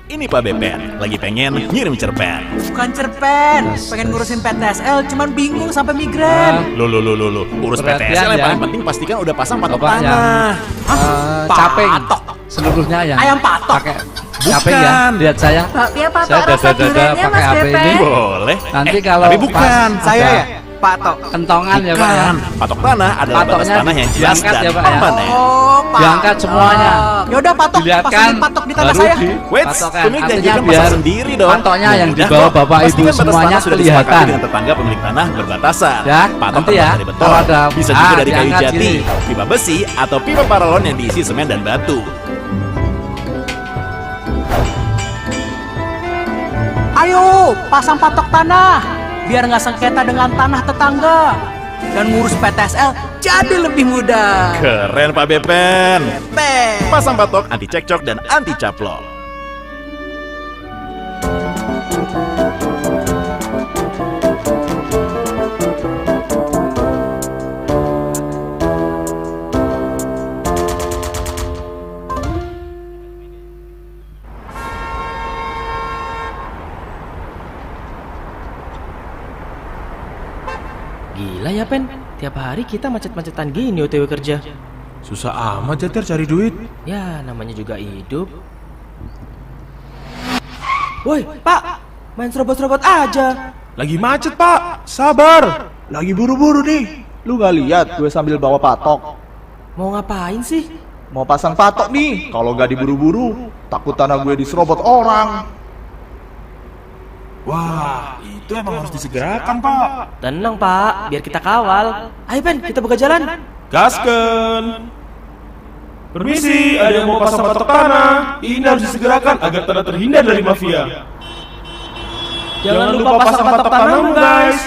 Ini Pak Bepen, lagi pengen ngirim cerpen. Bukan cerpen, pengen ngurusin PTSL, cuman bingung sampai migrain. Lo, urus Perhatian PTSL yang ya. paling penting pastikan udah pasang patok Bapak yang tanah. caping Patok. seluruhnya yang Ayam patok. pakai caping ya. Lihat saya. Bakpia patok Saya rasa dada-dada duriannya pakai Mas HP ini. Bepen. Boleh. Nanti kalau tapi bukan. pas Saya ada ya, patok. kentongan ya Pak ya. Bukan. Patok tanah adalah batas Patoknya tanah yang jelas diangkat dan ya, Pak, ya. permanen. Oh, patok. Diangkat semuanya. Yaudah patok, Dilihatkan pasangin patok di tanah baru saya. Wait, dipatokkan. pemilik Artinya janjikan biar pasang sendiri dong. patoknya yang Udah dibawa kok. Bapak Ibu Pastikan batas semuanya tanah sudah kelihatan. disepakati dengan tetangga pemilik tanah berbatasan. Ya, Patok nanti terbuat ya, dari beton, kalau ada bisa juga dari kayu diangkat jati, sini. pipa besi, atau pipa paralon yang diisi semen dan batu. Ayo, pasang patok tanah. Biar nggak sengketa dengan tanah tetangga. Dan ngurus PTSL jadi lebih mudah. Keren Pak Bepen. Bepen. Pasang patok anti cekcok dan anti caplok. Gila ya Pen, tiap hari kita macet-macetan gini OTW kerja. Susah amat Jatir cari duit. Ya namanya juga hidup. Woi Pak, main serobot-serobot aja. Lagi macet pak, sabar. Lagi buru-buru nih. Lu gak lihat gue sambil bawa patok? Mau ngapain sih? Mau pasang patok nih. Kalau gak diburu-buru, takut tanah gue diserobot orang. Wah, itu emang harus disegerakan pak. Tenang Pak, biar kita kawal. Ayo Pen, kita buka jalan. Gasken. Permisi, ada yang mau pasang patok tanah. Ini harus disegerakan agar tanah terhindar dari mafia. Jangan lupa pasang patok tanahmu guys.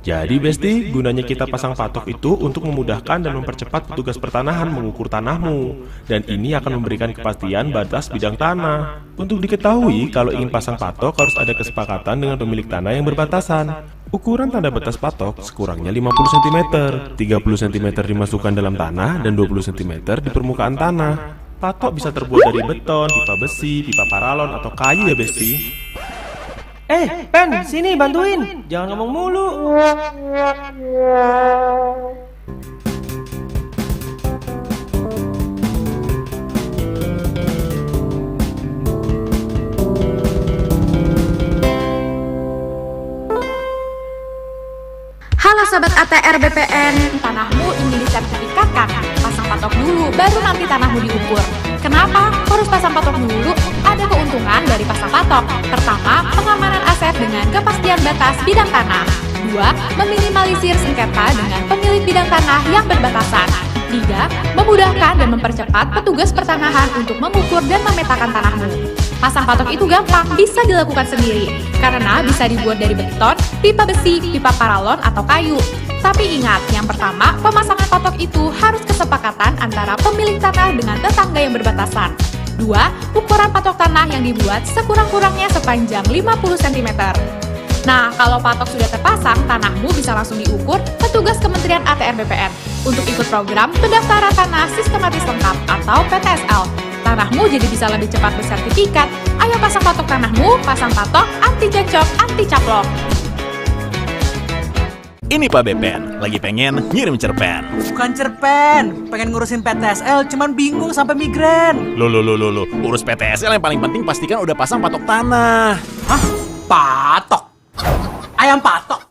Jadi Besti, gunanya kita pasang patok itu untuk memudahkan dan mempercepat petugas pertanahan mengukur tanahmu. Dan ini akan memberikan kepastian batas bidang tanah. Untuk diketahui, kalau ingin pasang patok harus ada kesepakatan dengan pemilik tanah yang berbatasan. Ukuran tanda batas patok sekurangnya 50 cm, 30 cm dimasukkan dalam tanah dan 20 cm di permukaan tanah. Patok bisa terbuat dari beton, pipa besi, pipa paralon, atau kayu ya Besti. Pen, sini bantuin. Jangan ngomong mulu. Halo Sobat ATR BPN, tanahmu ingin disertifikatkan? Pasang patok dulu, baru nanti tanahmu diukur. Kenapa harus pasang patok dulu? Ada keuntungan dari pasang patok. Pertama, pengamanan aset dengan kepastian batas bidang tanah. Dua, meminimalisir sengketa dengan pemilik bidang tanah yang berbatasan. Tiga, memudahkan dan mempercepat petugas pertanahan untuk mengukur dan memetakan tanahmu. Pasang patok itu gampang, bisa dilakukan sendiri, karena bisa dibuat dari beton, pipa besi, pipa paralon, atau kayu. Tapi ingat, yang pertama, pemasangan patok itu harus kesepakatan antara pemilik tanah dengan tetangga yang berbatasan. Dua, ukuran patok tanah yang dibuat sekurang-kurangnya sepanjang 50 cm. Nah, kalau patok sudah terpasang, tanahmu bisa langsung diukur petugas Kementerian ATR BPN untuk ikut program pendaftaran tanah sistematis lengkap atau PTSL. Tanahmu jadi bisa lebih cepat bersertifikat. Ayo pasang patok tanahmu, pasang patok anti cekcok, anti caplok. Ini Pak Bepen, lagi pengen ngirim cerpen. Bukan cerpen, pengen ngurusin PTSL, cuman bingung sampai migrain. Lo, urus PTSL yang paling penting pastikan udah pasang patok tanah. Hah? Patok? Ayam patok?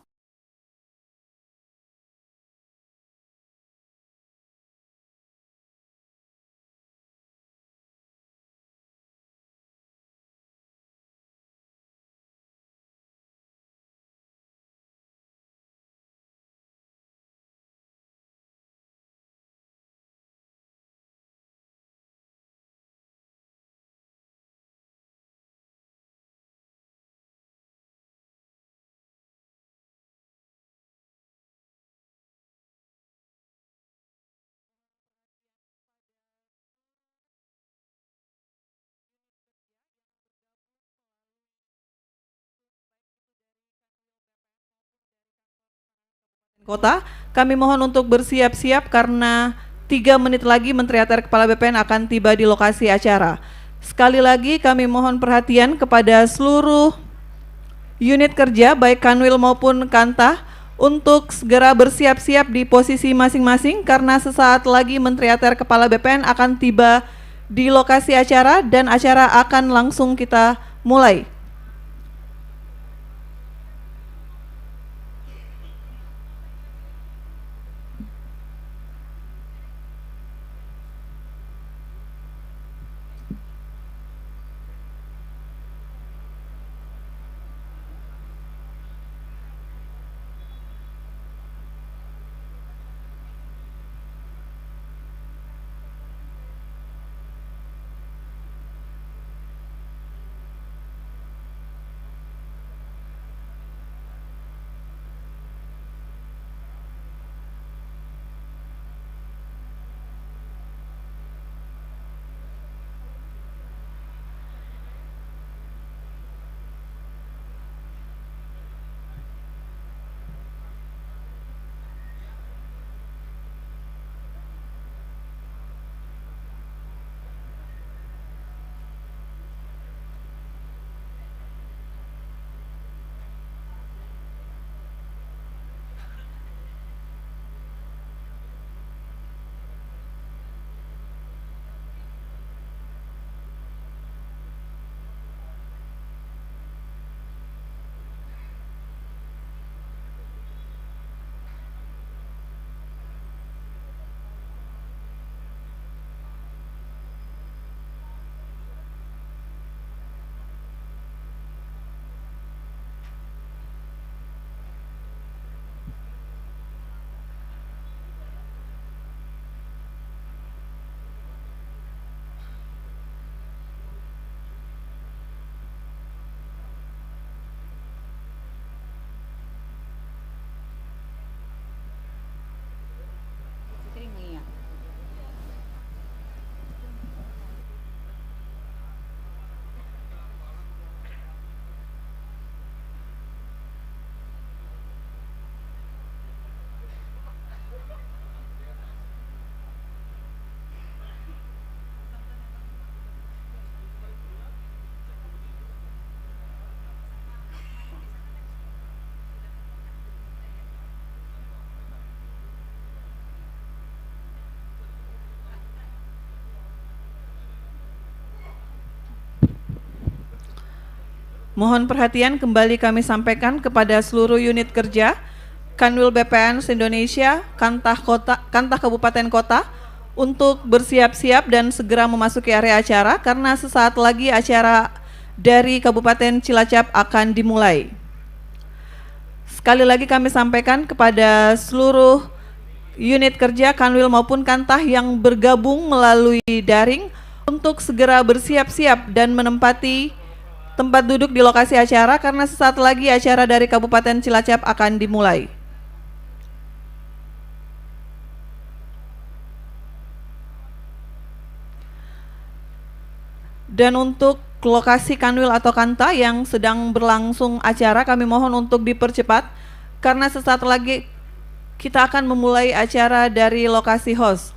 Kota, kami mohon untuk bersiap-siap karena 3 menit lagi Menteri ATR Kepala BPN akan tiba di lokasi acara. Sekali lagi kami mohon perhatian kepada seluruh unit kerja baik Kanwil maupun Kantah untuk segera bersiap-siap di posisi masing-masing karena sesaat lagi Menteri ATR Kepala BPN akan tiba di lokasi acara dan acara akan langsung kita mulai. Mohon perhatian kembali kami sampaikan kepada seluruh unit kerja Kanwil BPN se-Indonesia, Kantah Kabupaten Kota untuk bersiap-siap dan segera memasuki area acara karena sesaat lagi acara dari Kabupaten Cilacap akan dimulai. Sekali lagi kami sampaikan kepada seluruh unit kerja Kanwil maupun Kantah yang bergabung melalui daring untuk segera bersiap-siap dan menempati tempat duduk di lokasi acara karena sesaat lagi acara dari Kabupaten Cilacap akan dimulai. Dan untuk lokasi Kanwil atau Kantah yang sedang berlangsung acara kami mohon untuk dipercepat karena sesaat lagi kita akan memulai acara dari lokasi host.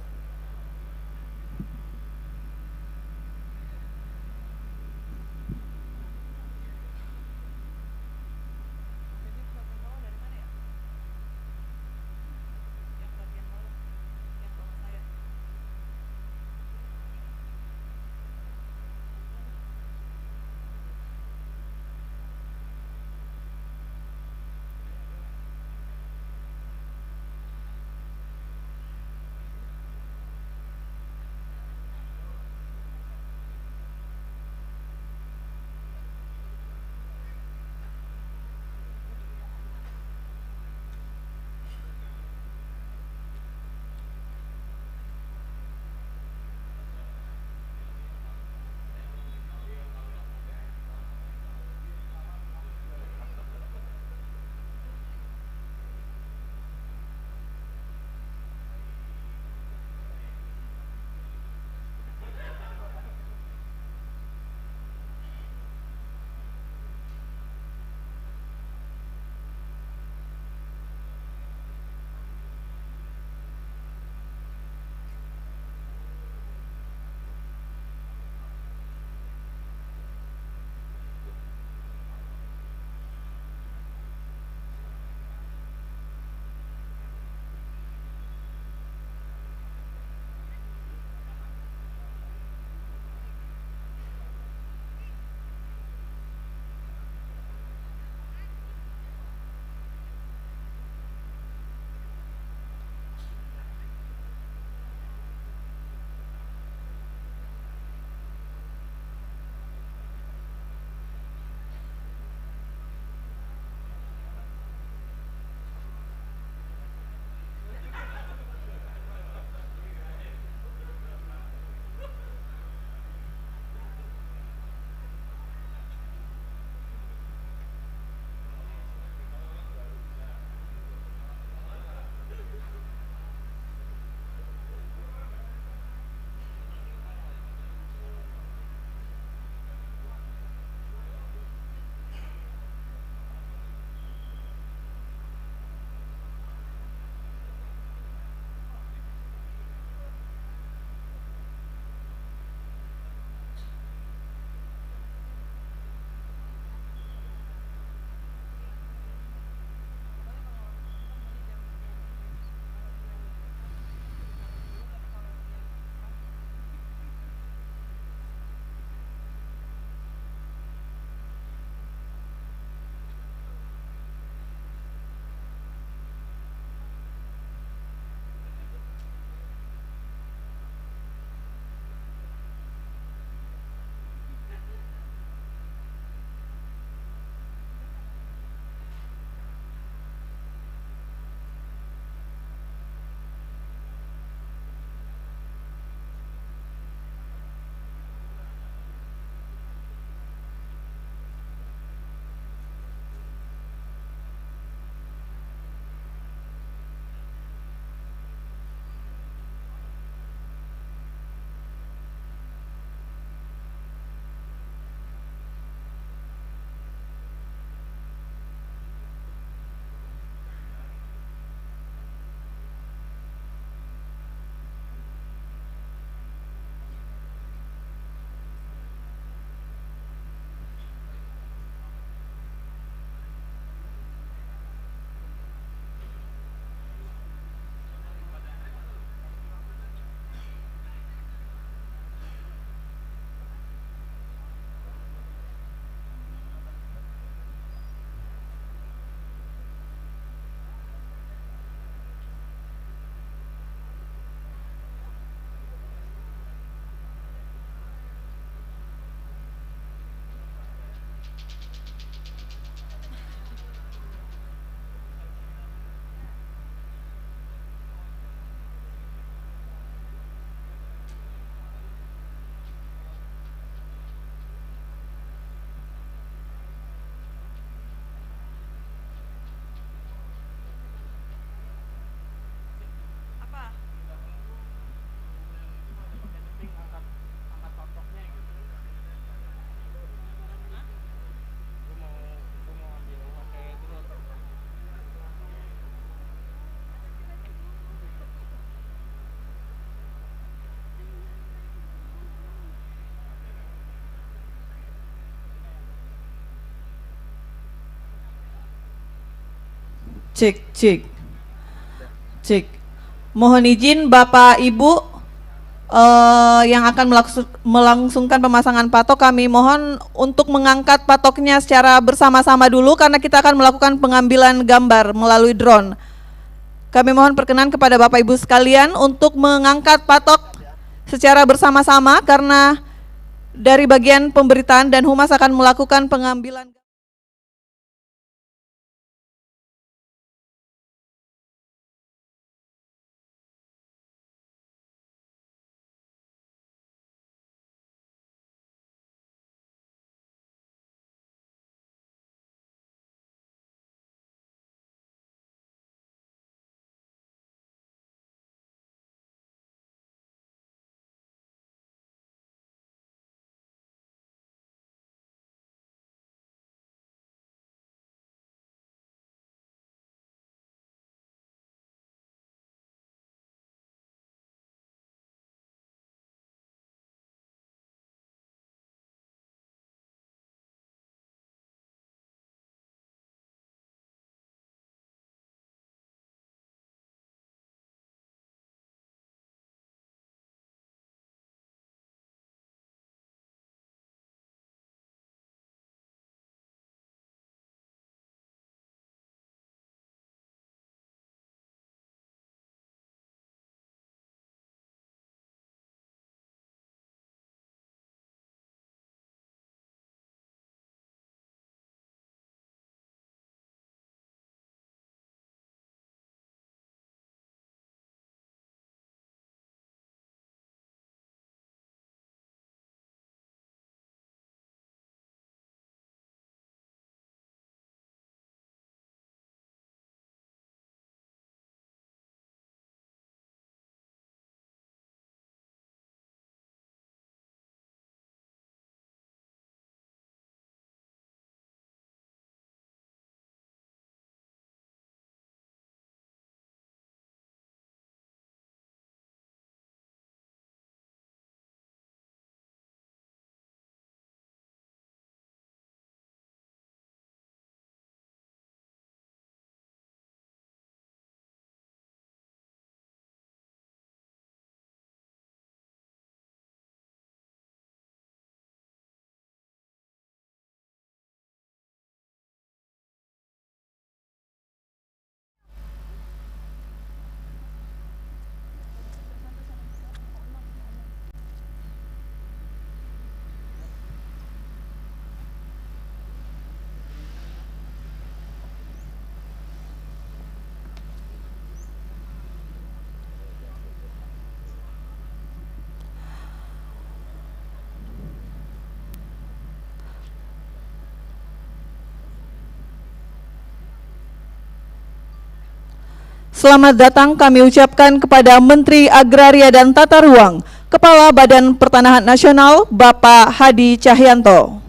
Cek, cek, cek. Mohon izin Bapak Ibu yang akan melangsungkan pemasangan patok, kami mohon untuk mengangkat patoknya secara bersama-sama dulu karena kita akan melakukan pengambilan gambar melalui drone. Kami mohon perkenan kepada Bapak Ibu sekalian untuk mengangkat patok secara bersama-sama karena dari bagian pemberitaan dan Humas akan melakukan pengambilan. Selamat datang kami ucapkan kepada Menteri Agraria dan Tata Ruang, Kepala Badan Pertanahan Nasional, Bapak Hadi Cahyanto.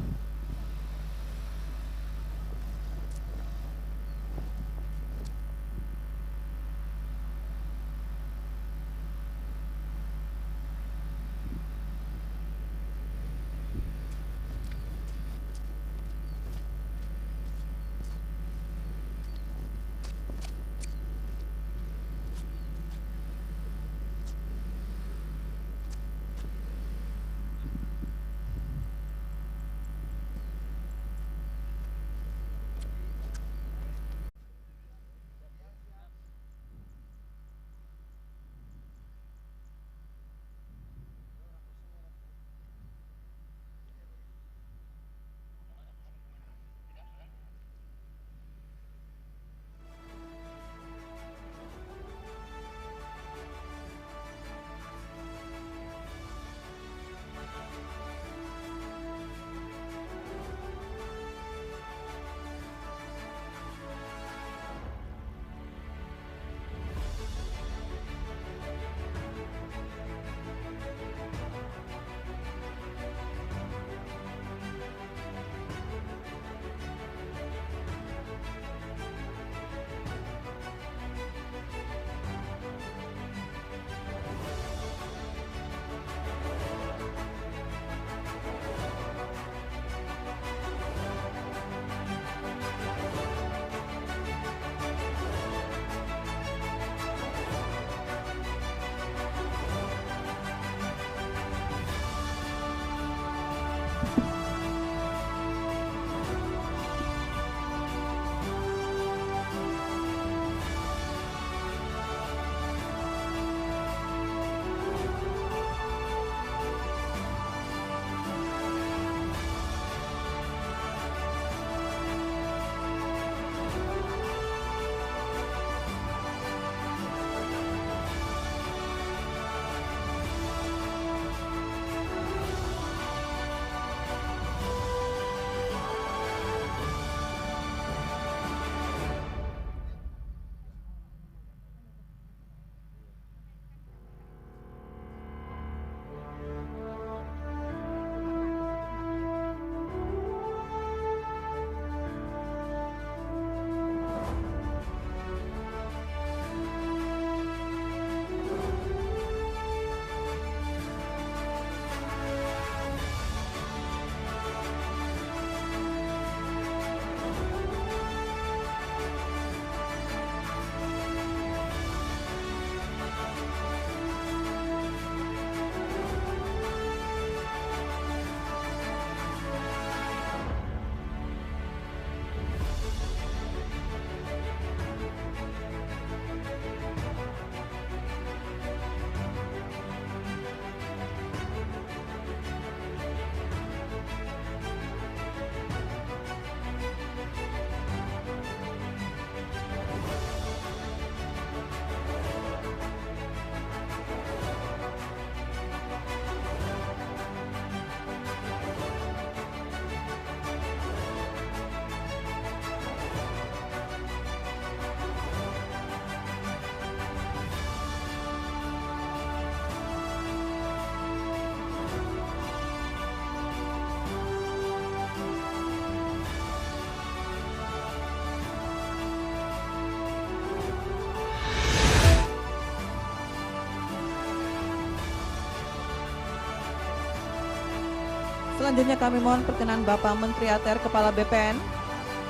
Selanjutnya kami mohon perkenan Bapak Menteri ATR Kepala BPN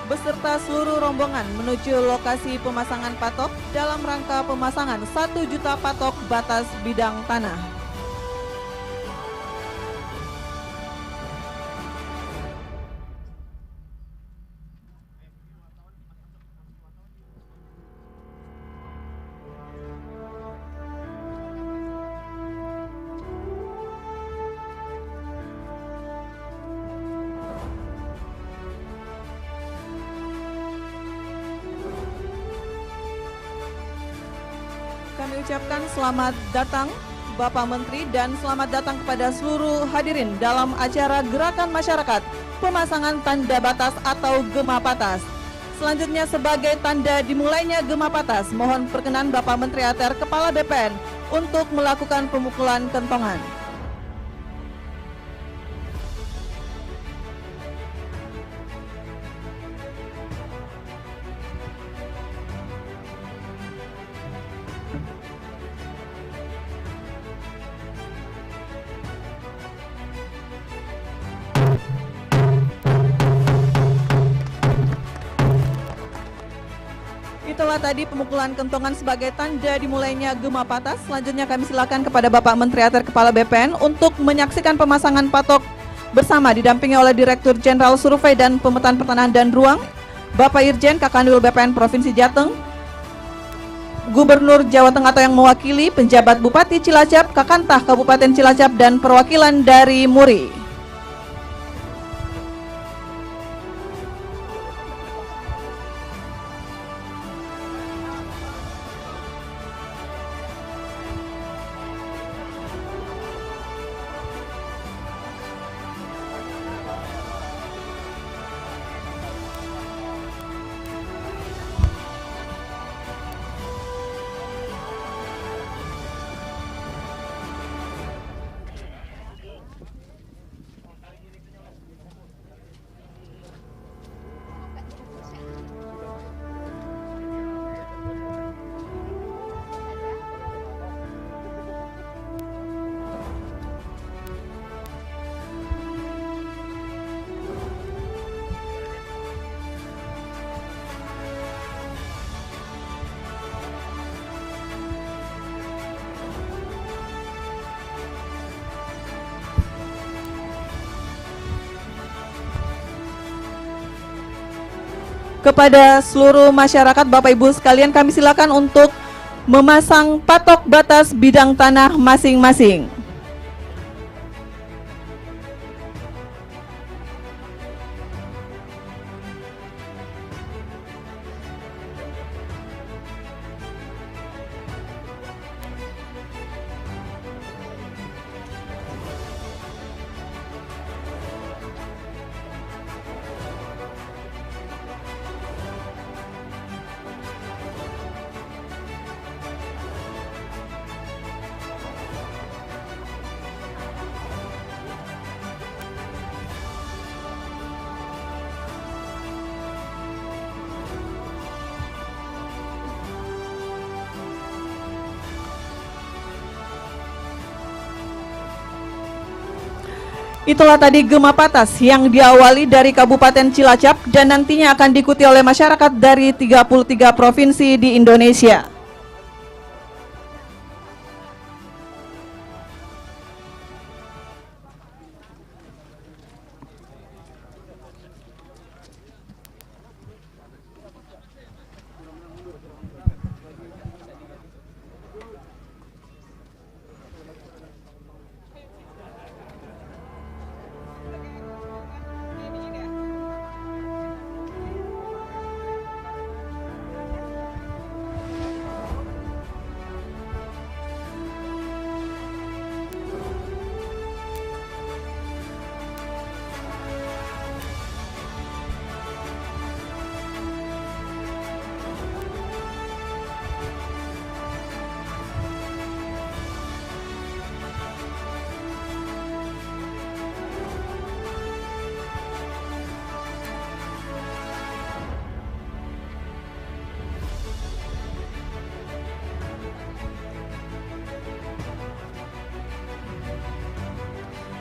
beserta seluruh rombongan menuju lokasi pemasangan patok dalam rangka pemasangan 1 juta patok batas bidang tanah. Kami ucapkan selamat datang Bapak Menteri dan selamat datang kepada seluruh hadirin dalam acara Gerakan Masyarakat Pemasangan Tanda Batas atau Gema Batas. Selanjutnya sebagai tanda dimulainya Gema Batas, mohon perkenan Bapak Menteri ATR Kepala BPN untuk melakukan pemukulan kentongan. Itulah tadi pemukulan kentongan sebagai tanda dimulainya Gema Batas. Selanjutnya kami silakan kepada Bapak Menteri ATR Kepala BPN untuk menyaksikan pemasangan patok bersama didampingi oleh Direktur Jenderal Survei dan Pemetaan Pertanahan dan Ruang, Bapak Irjen Kakanwil BPN Provinsi Jateng, Gubernur Jawa Tengah atau yang mewakili, penjabat Bupati Cilacap, Kakantah Kabupaten Cilacap, dan perwakilan dari MURI. Kepada seluruh masyarakat Bapak Ibu sekalian, kami silakan untuk memasang patok batas bidang tanah masing-masing. Itulah tadi Gema Batas yang diawali dari Kabupaten Cilacap dan nantinya akan diikuti oleh masyarakat dari 33 provinsi di Indonesia.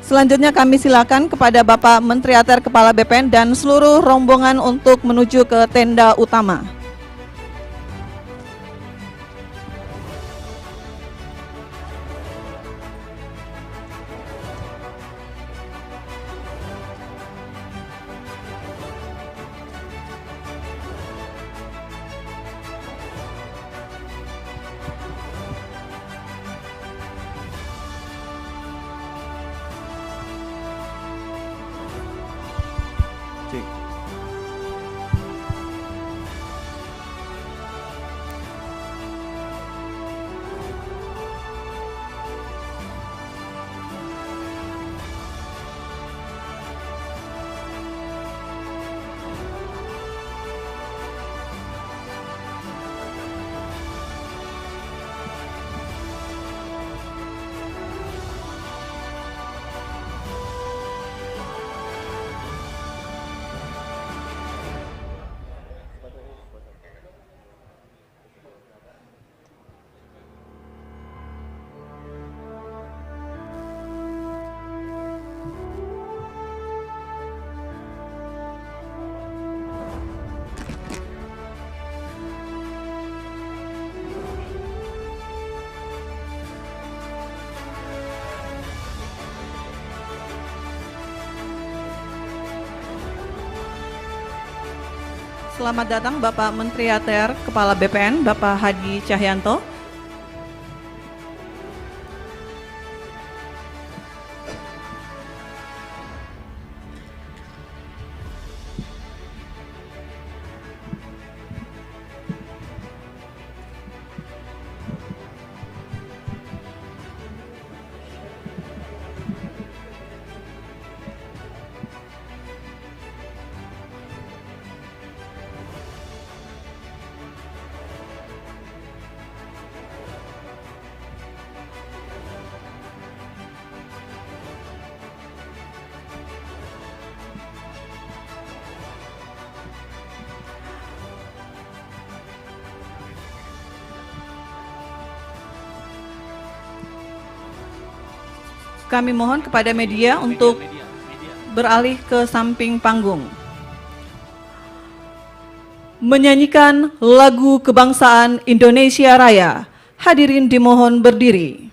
Selanjutnya kami silakan kepada Bapak Menteri ATR Kepala BPN dan seluruh rombongan untuk menuju ke tenda utama. Selamat datang Bapak Menteri ATR Kepala BPN, Bapak Hadi Cahyanto. Kami mohon kepada media untuk beralih ke samping panggung. Menyanyikan lagu kebangsaan Indonesia Raya. Hadirin dimohon berdiri.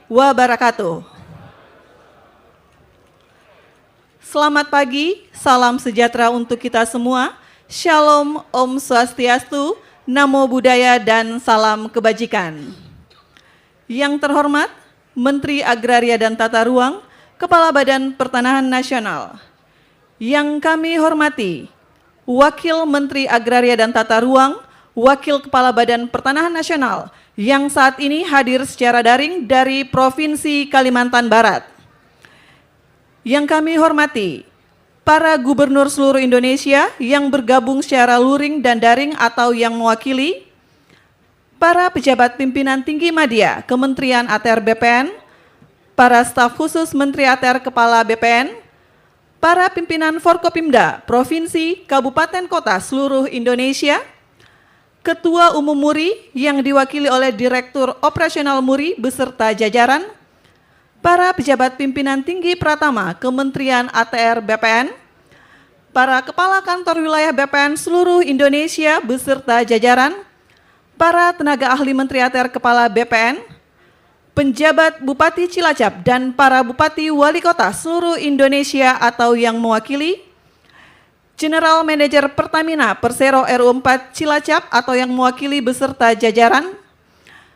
Wabarakatuh. Selamat pagi, salam sejahtera untuk kita semua. Shalom, Om Swastiastu, Namo Buddhaya, dan salam kebajikan. Yang terhormat, Menteri Agraria dan Tata Ruang, Kepala Badan Pertanahan Nasional. Yang kami hormati, Wakil Menteri Agraria dan Tata Ruang, Wakil Kepala Badan Pertanahan Nasional, yang saat ini hadir secara daring dari Provinsi Kalimantan Barat. Yang kami hormati, para gubernur seluruh Indonesia yang bergabung secara luring dan daring atau yang mewakili, para pejabat pimpinan tinggi media Kementerian ATR BPN, para staf khusus Menteri ATR Kepala BPN, para pimpinan Forkopimda, Provinsi, Kabupaten, Kota seluruh Indonesia, Ketua Umum MURI yang diwakili oleh Direktur Operasional MURI beserta jajaran, para pejabat pimpinan tinggi Pratama Kementerian ATR BPN, para kepala kantor wilayah BPN seluruh Indonesia beserta jajaran, para tenaga ahli Menteri ATR Kepala BPN, penjabat Bupati Cilacap dan para Bupati Wali Kota seluruh Indonesia atau yang mewakili, General Manager Pertamina Persero RU4 Cilacap atau yang mewakili beserta jajaran,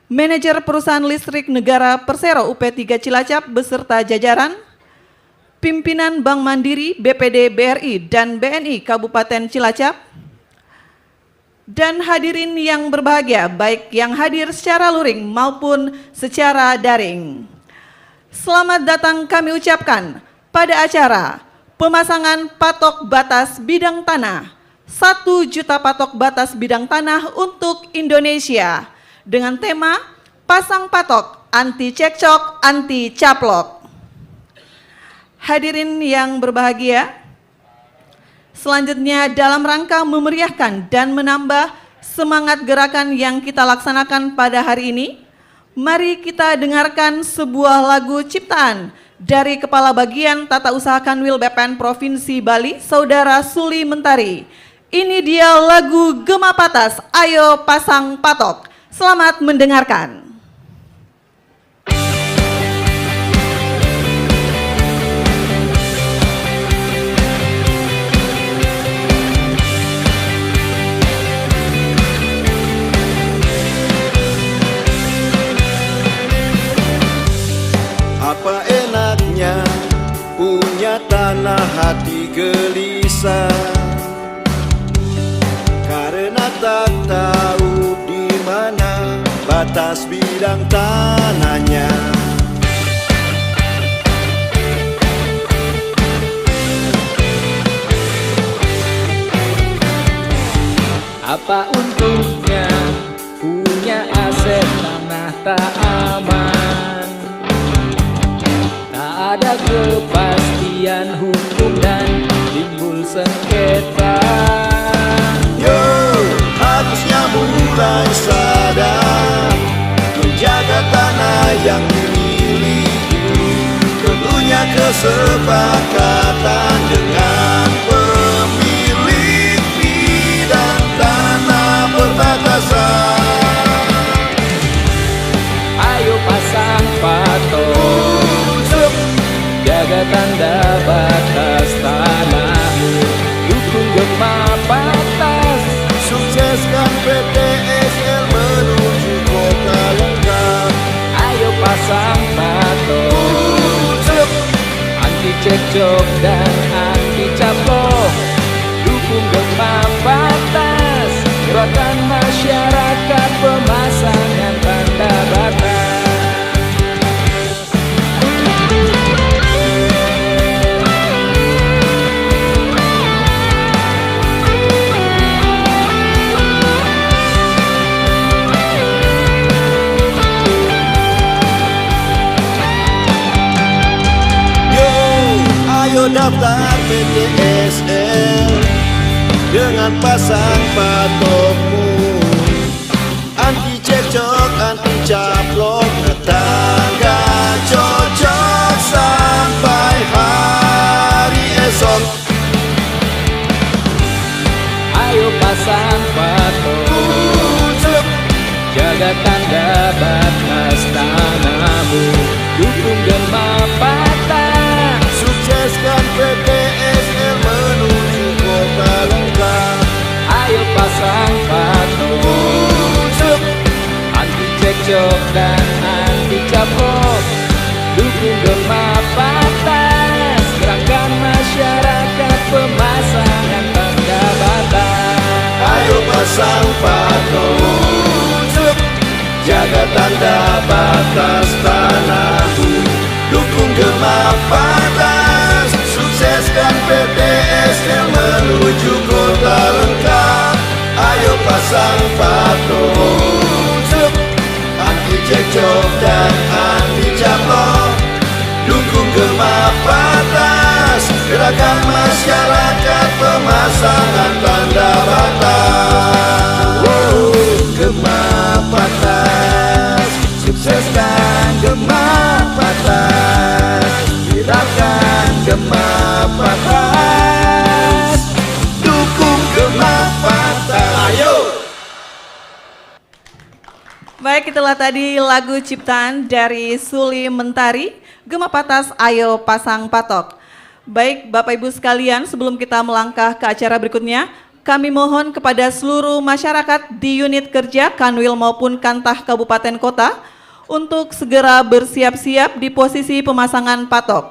Manajer Perusahaan Listrik Negara Persero UP3 Cilacap beserta jajaran, pimpinan Bank Mandiri, BPD, BRI, dan BNI Kabupaten Cilacap, dan hadirin yang berbahagia, baik yang hadir secara luring maupun secara daring. Selamat datang kami ucapkan pada acara pemasangan patok batas bidang tanah, 1 juta patok batas bidang tanah untuk Indonesia, dengan tema Pasang Patok, Anti Cekcok, Anti Caplok. Hadirin yang berbahagia, selanjutnya dalam rangka memeriahkan dan menambah semangat gerakan yang kita laksanakan pada hari ini, mari kita dengarkan sebuah lagu ciptaan dari Kepala Bagian Tata Usaha Kanwil BPN Provinsi Bali, Saudara Suli Mentari. Ini dia lagu Gema Patas, Ayo Pasang Patok. Selamat mendengarkan. Apa enaknya punya tanah hati gelisah, karena tak tahu di mana batas bidang tanahnya. Apa untungnya punya aset tanah tak aman, tak ada kepastian hukum dan timbul sengketa. Yo, harusnya mulai sadar, menjaga tanah yang dimiliki, tentunya kesepakatan dengan pemilik bidang tanah perbatasan. Ayo pasang patok, jaga tanda batas tanahmu, dukung Gema Patas, sukseskan PTSL menuju kota lengkap. ayo pasang patok, anti cekcok dan anti caplok, dukung Gema Patas, gerakan masyarakat pemasangan tanda batas. Ayo daftar PTSL dengan pasang patokmu, anti cekcok, anti caplok, tetangga cocok sampai hari esok. Ayo pasang patok, jaga tanda batas tanahmu, dukung Gema Patas, sukseskan PT pasang patok, jaga tanda batas tanahmu, dukung Gema Patas, sukseskan PTSL menuju kota lengkap. Ayo pasang patok, anti cekcok dan anti caplok, dukung Gema Patas, gerakan masyarakat pemasangan tanda batas. Gema Patas, sukseskan Gema Patas, gerakan Gema Patas, dukung Gema Patas. Ayo! Baik, itulah tadi lagu ciptaan dari Suli Mentari, Gema Patas Ayo Pasang Patok. Baik, Bapak Ibu sekalian, sebelum kita melangkah ke acara berikutnya, kami mohon kepada seluruh masyarakat di unit kerja Kanwil maupun Kantah Kabupaten Kota untuk segera bersiap-siap di posisi pemasangan patok.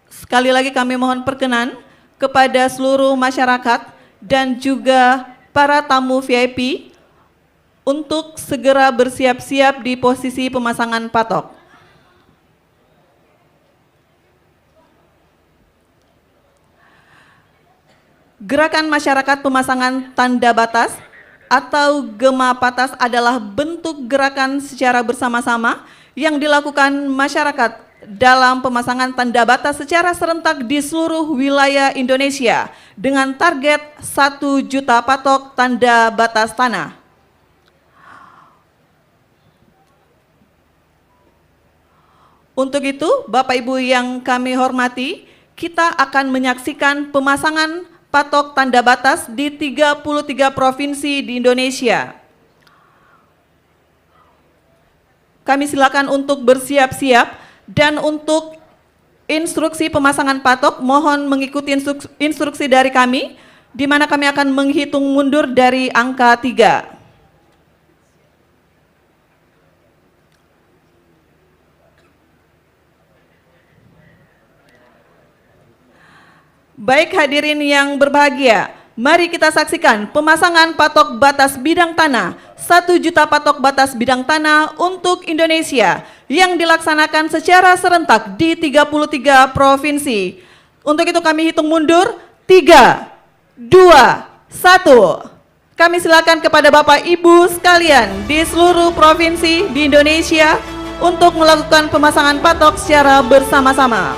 Sekali lagi kami mohon perkenan kepada seluruh masyarakat dan juga para tamu VIP untuk segera bersiap-siap di posisi pemasangan patok. Gerakan masyarakat pemasangan tanda batas atau Gema Patas adalah bentuk gerakan secara bersama-sama yang dilakukan masyarakat dalam pemasangan tanda batas secara serentak di seluruh wilayah Indonesia dengan target 1 juta patok tanda batas tanah. Untuk itu, Bapak Ibu yang kami hormati, kita akan menyaksikan pemasangan patok tanda batas di 33 provinsi di Indonesia. Kami silakan untuk bersiap-siap. Dan untuk instruksi pemasangan patok, mohon mengikuti instruksi dari kami, di mana kami akan menghitung mundur dari angka 3. Baik hadirin yang berbahagia, mari kita saksikan pemasangan patok batas bidang tanah, 1 juta patok batas bidang tanah untuk Indonesia yang dilaksanakan secara serentak di 33 provinsi. Untuk itu kami hitung mundur, 3, 2, 1. Kami silakan kepada Bapak Ibu sekalian di seluruh provinsi di Indonesia untuk melakukan pemasangan patok secara bersama-sama.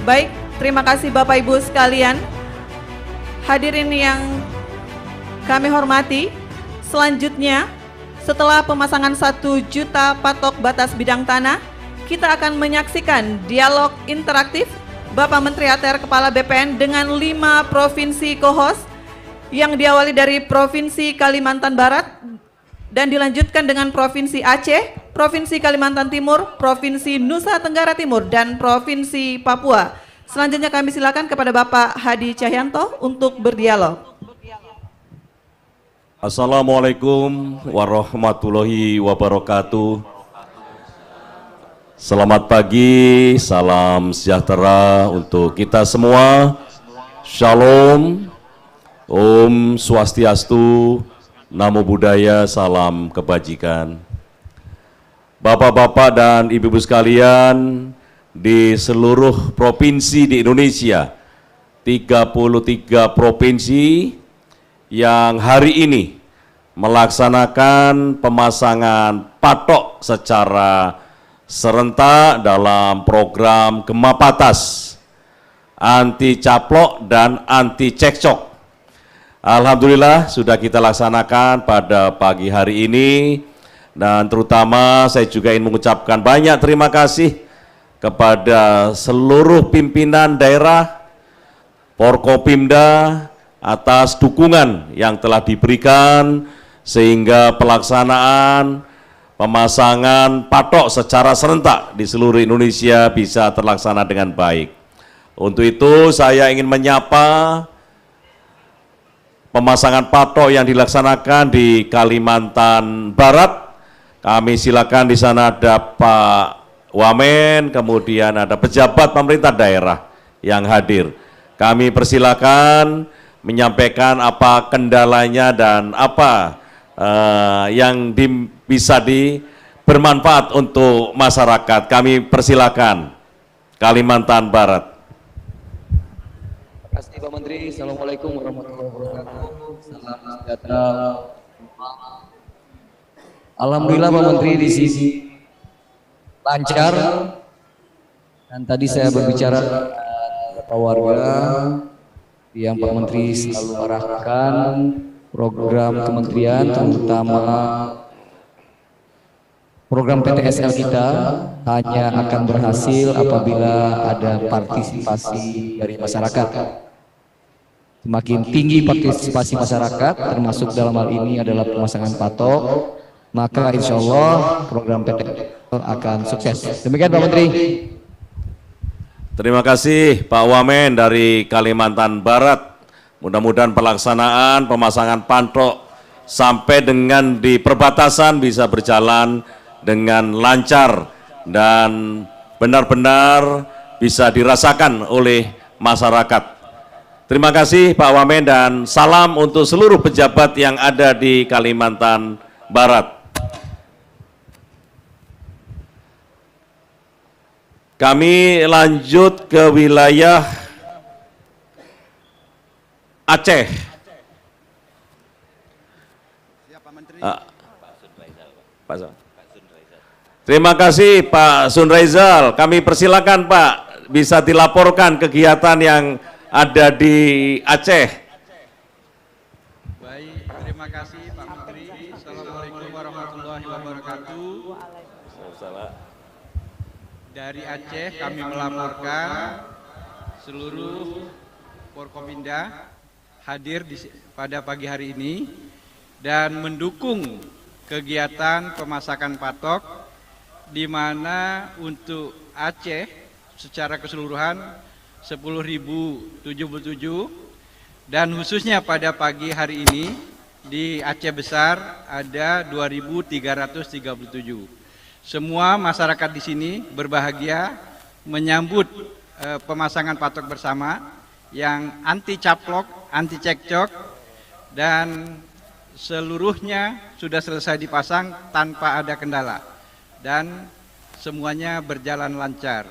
Baik, terima kasih Bapak Ibu sekalian. Hadirin yang kami hormati, selanjutnya setelah pemasangan 1 juta patok batas bidang tanah, kita akan menyaksikan dialog interaktif Bapak Menteri ATR Kepala BPN dengan 5 provinsi co-host yang diawali dari Provinsi Kalimantan Barat dan dilanjutkan dengan Provinsi Aceh, Provinsi Kalimantan Timur, Provinsi Nusa Tenggara Timur, dan Provinsi Papua. Selanjutnya kami silakan kepada Bapak Hadi Cahyanto untuk berdialog. Assalamualaikum warahmatullahi wabarakatuh. Selamat pagi, salam sejahtera untuk kita semua. Shalom, Om Swastiastu, Namo Buddhaya, salam kebajikan. Bapak-bapak dan ibu-ibu sekalian di seluruh provinsi di Indonesia, 33 provinsi yang hari ini melaksanakan pemasangan patok secara serentak dalam program Gema Patas, anti caplok dan anti cekcok. Alhamdulillah sudah kita laksanakan pada pagi hari ini, dan terutama saya juga ingin mengucapkan banyak terima kasih kepada seluruh pimpinan daerah, Forkopimda, atas dukungan yang telah diberikan sehingga pelaksanaan pemasangan patok secara serentak di seluruh Indonesia bisa terlaksana dengan baik. Untuk itu saya ingin menyapa pemasangan patok yang dilaksanakan di Kalimantan Barat. Kami silakan, di sana ada Pak Wamen, kemudian ada pejabat pemerintah daerah yang hadir. Kami persilakan menyampaikan apa kendalanya dan apa yang bisa bermanfaat untuk masyarakat. Kami persilakan Kalimantan Barat. Terima kasih Pak Menteri. Assalamualaikum warahmatullahi wabarakatuh. Salam sejahtera. Alhamdulillah Pak Menteri di sini lancar. Dan tadi saya berbicara dengan beberapa warga yang Pak Menteri selalu arahkan program kementerian, terutama program PTSL kita hanya akan berhasil apabila ada partisipasi dari masyarakat. Semakin tinggi partisipasi masyarakat, termasuk dalam hal ini adalah pemasangan patok, maka insya Allah program PTSL akan sukses. Demikian Pak Menteri. Terima kasih Pak Wamen dari Kalimantan Barat. Mudah-mudahan pelaksanaan pemasangan patok sampai dengan di perbatasan bisa berjalan dengan lancar dan benar-benar bisa dirasakan oleh masyarakat. Terima kasih Pak Wamen dan salam untuk seluruh pejabat yang ada di Kalimantan Barat. Kami lanjut ke wilayah Aceh. Terima kasih Pak Sunraizal. Kami persilakan Pak, bisa dilaporkan kegiatan yang ada di Aceh. Baik, terima kasih Pak Menteri. Assalamualaikum warahmatullahi wabarakatuh. Dari Aceh kami melaporkan seluruh Forkopimda hadir pada pagi hari ini dan mendukung kegiatan pemasakan patok, di mana untuk Aceh secara keseluruhan 10.077 dan khususnya pada pagi hari ini di Aceh Besar ada 2.337. Semua masyarakat di sini berbahagia menyambut pemasangan patok bersama yang anti caplok, anti cekcok, dan seluruhnya sudah selesai dipasang tanpa ada kendala dan semuanya berjalan lancar.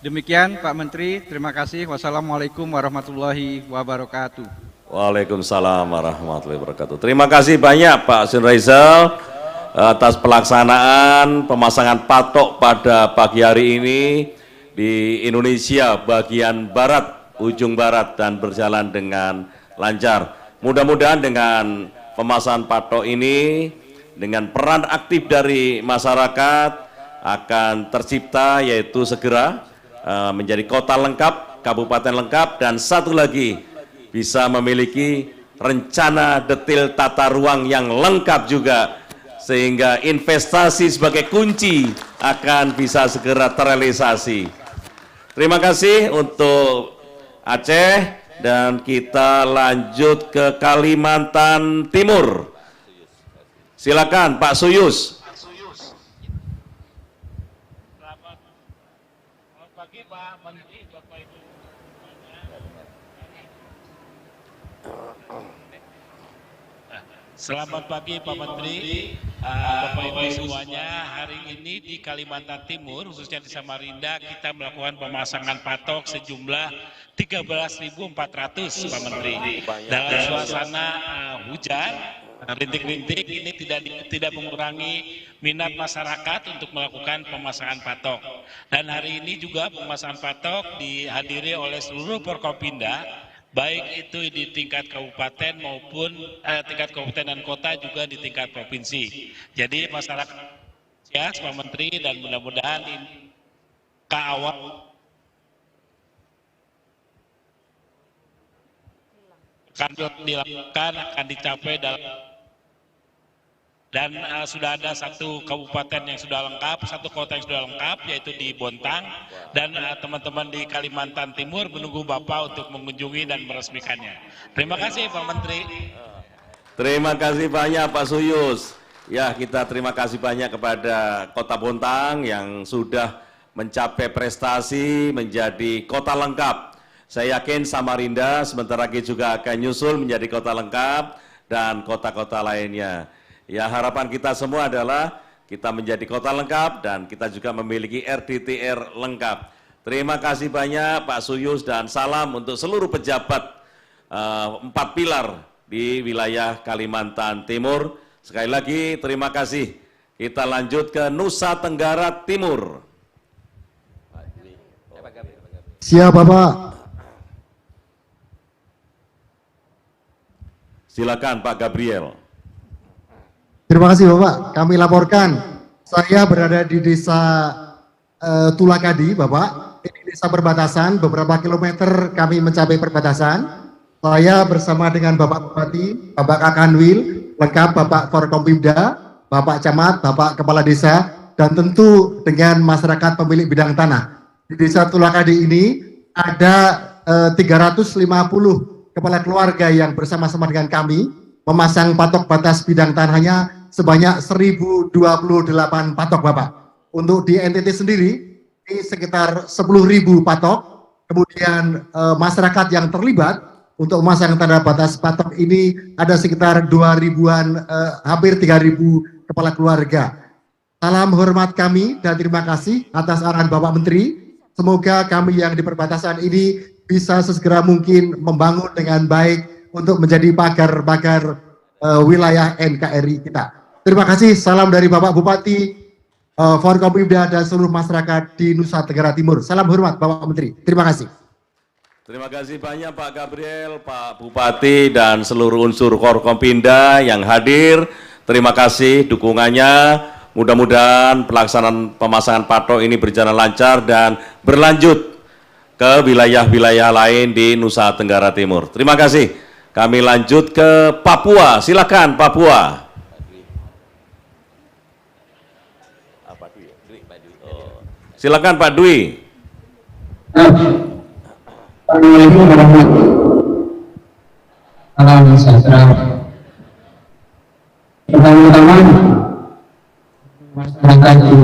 Demikian Pak Menteri, terima kasih. Wassalamualaikum warahmatullahi wabarakatuh. Waalaikumsalam warahmatullahi wabarakatuh. Terima kasih banyak Pak Sunraizal atas pelaksanaan pemasangan patok pada pagi hari ini di Indonesia bagian barat, ujung barat, dan berjalan dengan lancar. Mudah-mudahan dengan pemasangan patok ini, dengan peran aktif dari masyarakat, akan tercipta yaitu segera menjadi kota lengkap, kabupaten lengkap, dan satu lagi bisa memiliki rencana detail tata ruang yang lengkap juga, sehingga investasi sebagai kunci akan bisa segera terrealisasi. Terima kasih untuk Aceh, dan kita lanjut ke Kalimantan Timur. Silakan Pak Suyus. Selamat pagi Pak Menteri, Bapak Ibu. Selamat pagi Pak Menteri, Bapak Ibu semuanya. Hari ini di Kalimantan Timur, khususnya di Samarinda, kita melakukan pemasangan patok sejumlah 13.400 Pak Menteri. Dalam suasana hujan, rintik-rintik ini tidak mengurangi minat masyarakat untuk melakukan pemasangan patok. Dan hari ini juga pemasangan patok dihadiri oleh seluruh Forkopimda, baik itu di tingkat kabupaten maupun tingkat kabupaten dan kota, juga di tingkat provinsi. Jadi masyarakat ya Pak Menteri, dan mudah-mudahan ini ke awal akan dilakukan, akan dicapai dalam, dan sudah ada satu kabupaten yang sudah lengkap, satu kota yang sudah lengkap, yaitu di Bontang, dan teman-teman di Kalimantan Timur menunggu Bapak untuk mengunjungi dan meresmikannya. Terima kasih Pak Menteri. Terima kasih banyak Pak Suyus. Ya, kita terima kasih banyak kepada Kota Bontang yang sudah mencapai prestasi menjadi kota lengkap. Saya yakin Samarinda sebentar lagi juga akan nyusul menjadi kota lengkap, dan kota-kota lainnya. Ya, harapan kita semua adalah kita menjadi kota lengkap dan kita juga memiliki RDTR lengkap. Terima kasih banyak Pak Suyus, dan salam untuk seluruh pejabat 4 pilar di wilayah Kalimantan Timur. Sekali lagi terima kasih. Kita lanjut ke Nusa Tenggara Timur. Siap Bapak. Silakan Pak Gabriel. Terima kasih Bapak. Kami laporkan, saya berada di desa Tulakadi Bapak. Ini desa perbatasan, beberapa kilometer kami mencapai perbatasan. Saya bersama dengan Bapak Bupati, Bapak Kakanwil, lengkap Bapak Forkompimda, Bapak Camat, Bapak Kepala Desa, dan tentu dengan masyarakat pemilik bidang tanah. Di desa Tulakadi ini ada 350 kepala keluarga yang bersama-sama dengan kami memasang patok batas bidang tanahnya sebanyak 1028 patok Bapak. Untuk di NTT sendiri ini sekitar 10.000 patok. Kemudian masyarakat yang terlibat untuk memasang tanda batas patok ini ada sekitar 2.000-an, hampir 3.000 kepala keluarga. Salam hormat kami dan terima kasih atas arahan Bapak Menteri. Semoga kami yang di perbatasan ini bisa sesegera mungkin membangun dengan baik untuk menjadi pagar-pagar wilayah NKRI kita. Terima kasih, salam dari Bapak Bupati, Forkopimda, dan seluruh masyarakat di Nusa Tenggara Timur. Salam hormat Bapak Menteri, terima kasih. Terima kasih banyak Pak Gabriel, Pak Bupati, dan seluruh unsur Forkopimda yang hadir. Terima kasih dukungannya. Mudah-mudahan pelaksanaan pemasangan patok ini berjalan lancar dan berlanjut ke wilayah-wilayah lain di Nusa Tenggara Timur. Terima kasih. Kami lanjut ke Papua. Silakan Papua. Silakan Pak Dwi. Assalamualaikum warahmatullahi wabarakatuh. Salam sejahtera. Pertama-tama masyarakat di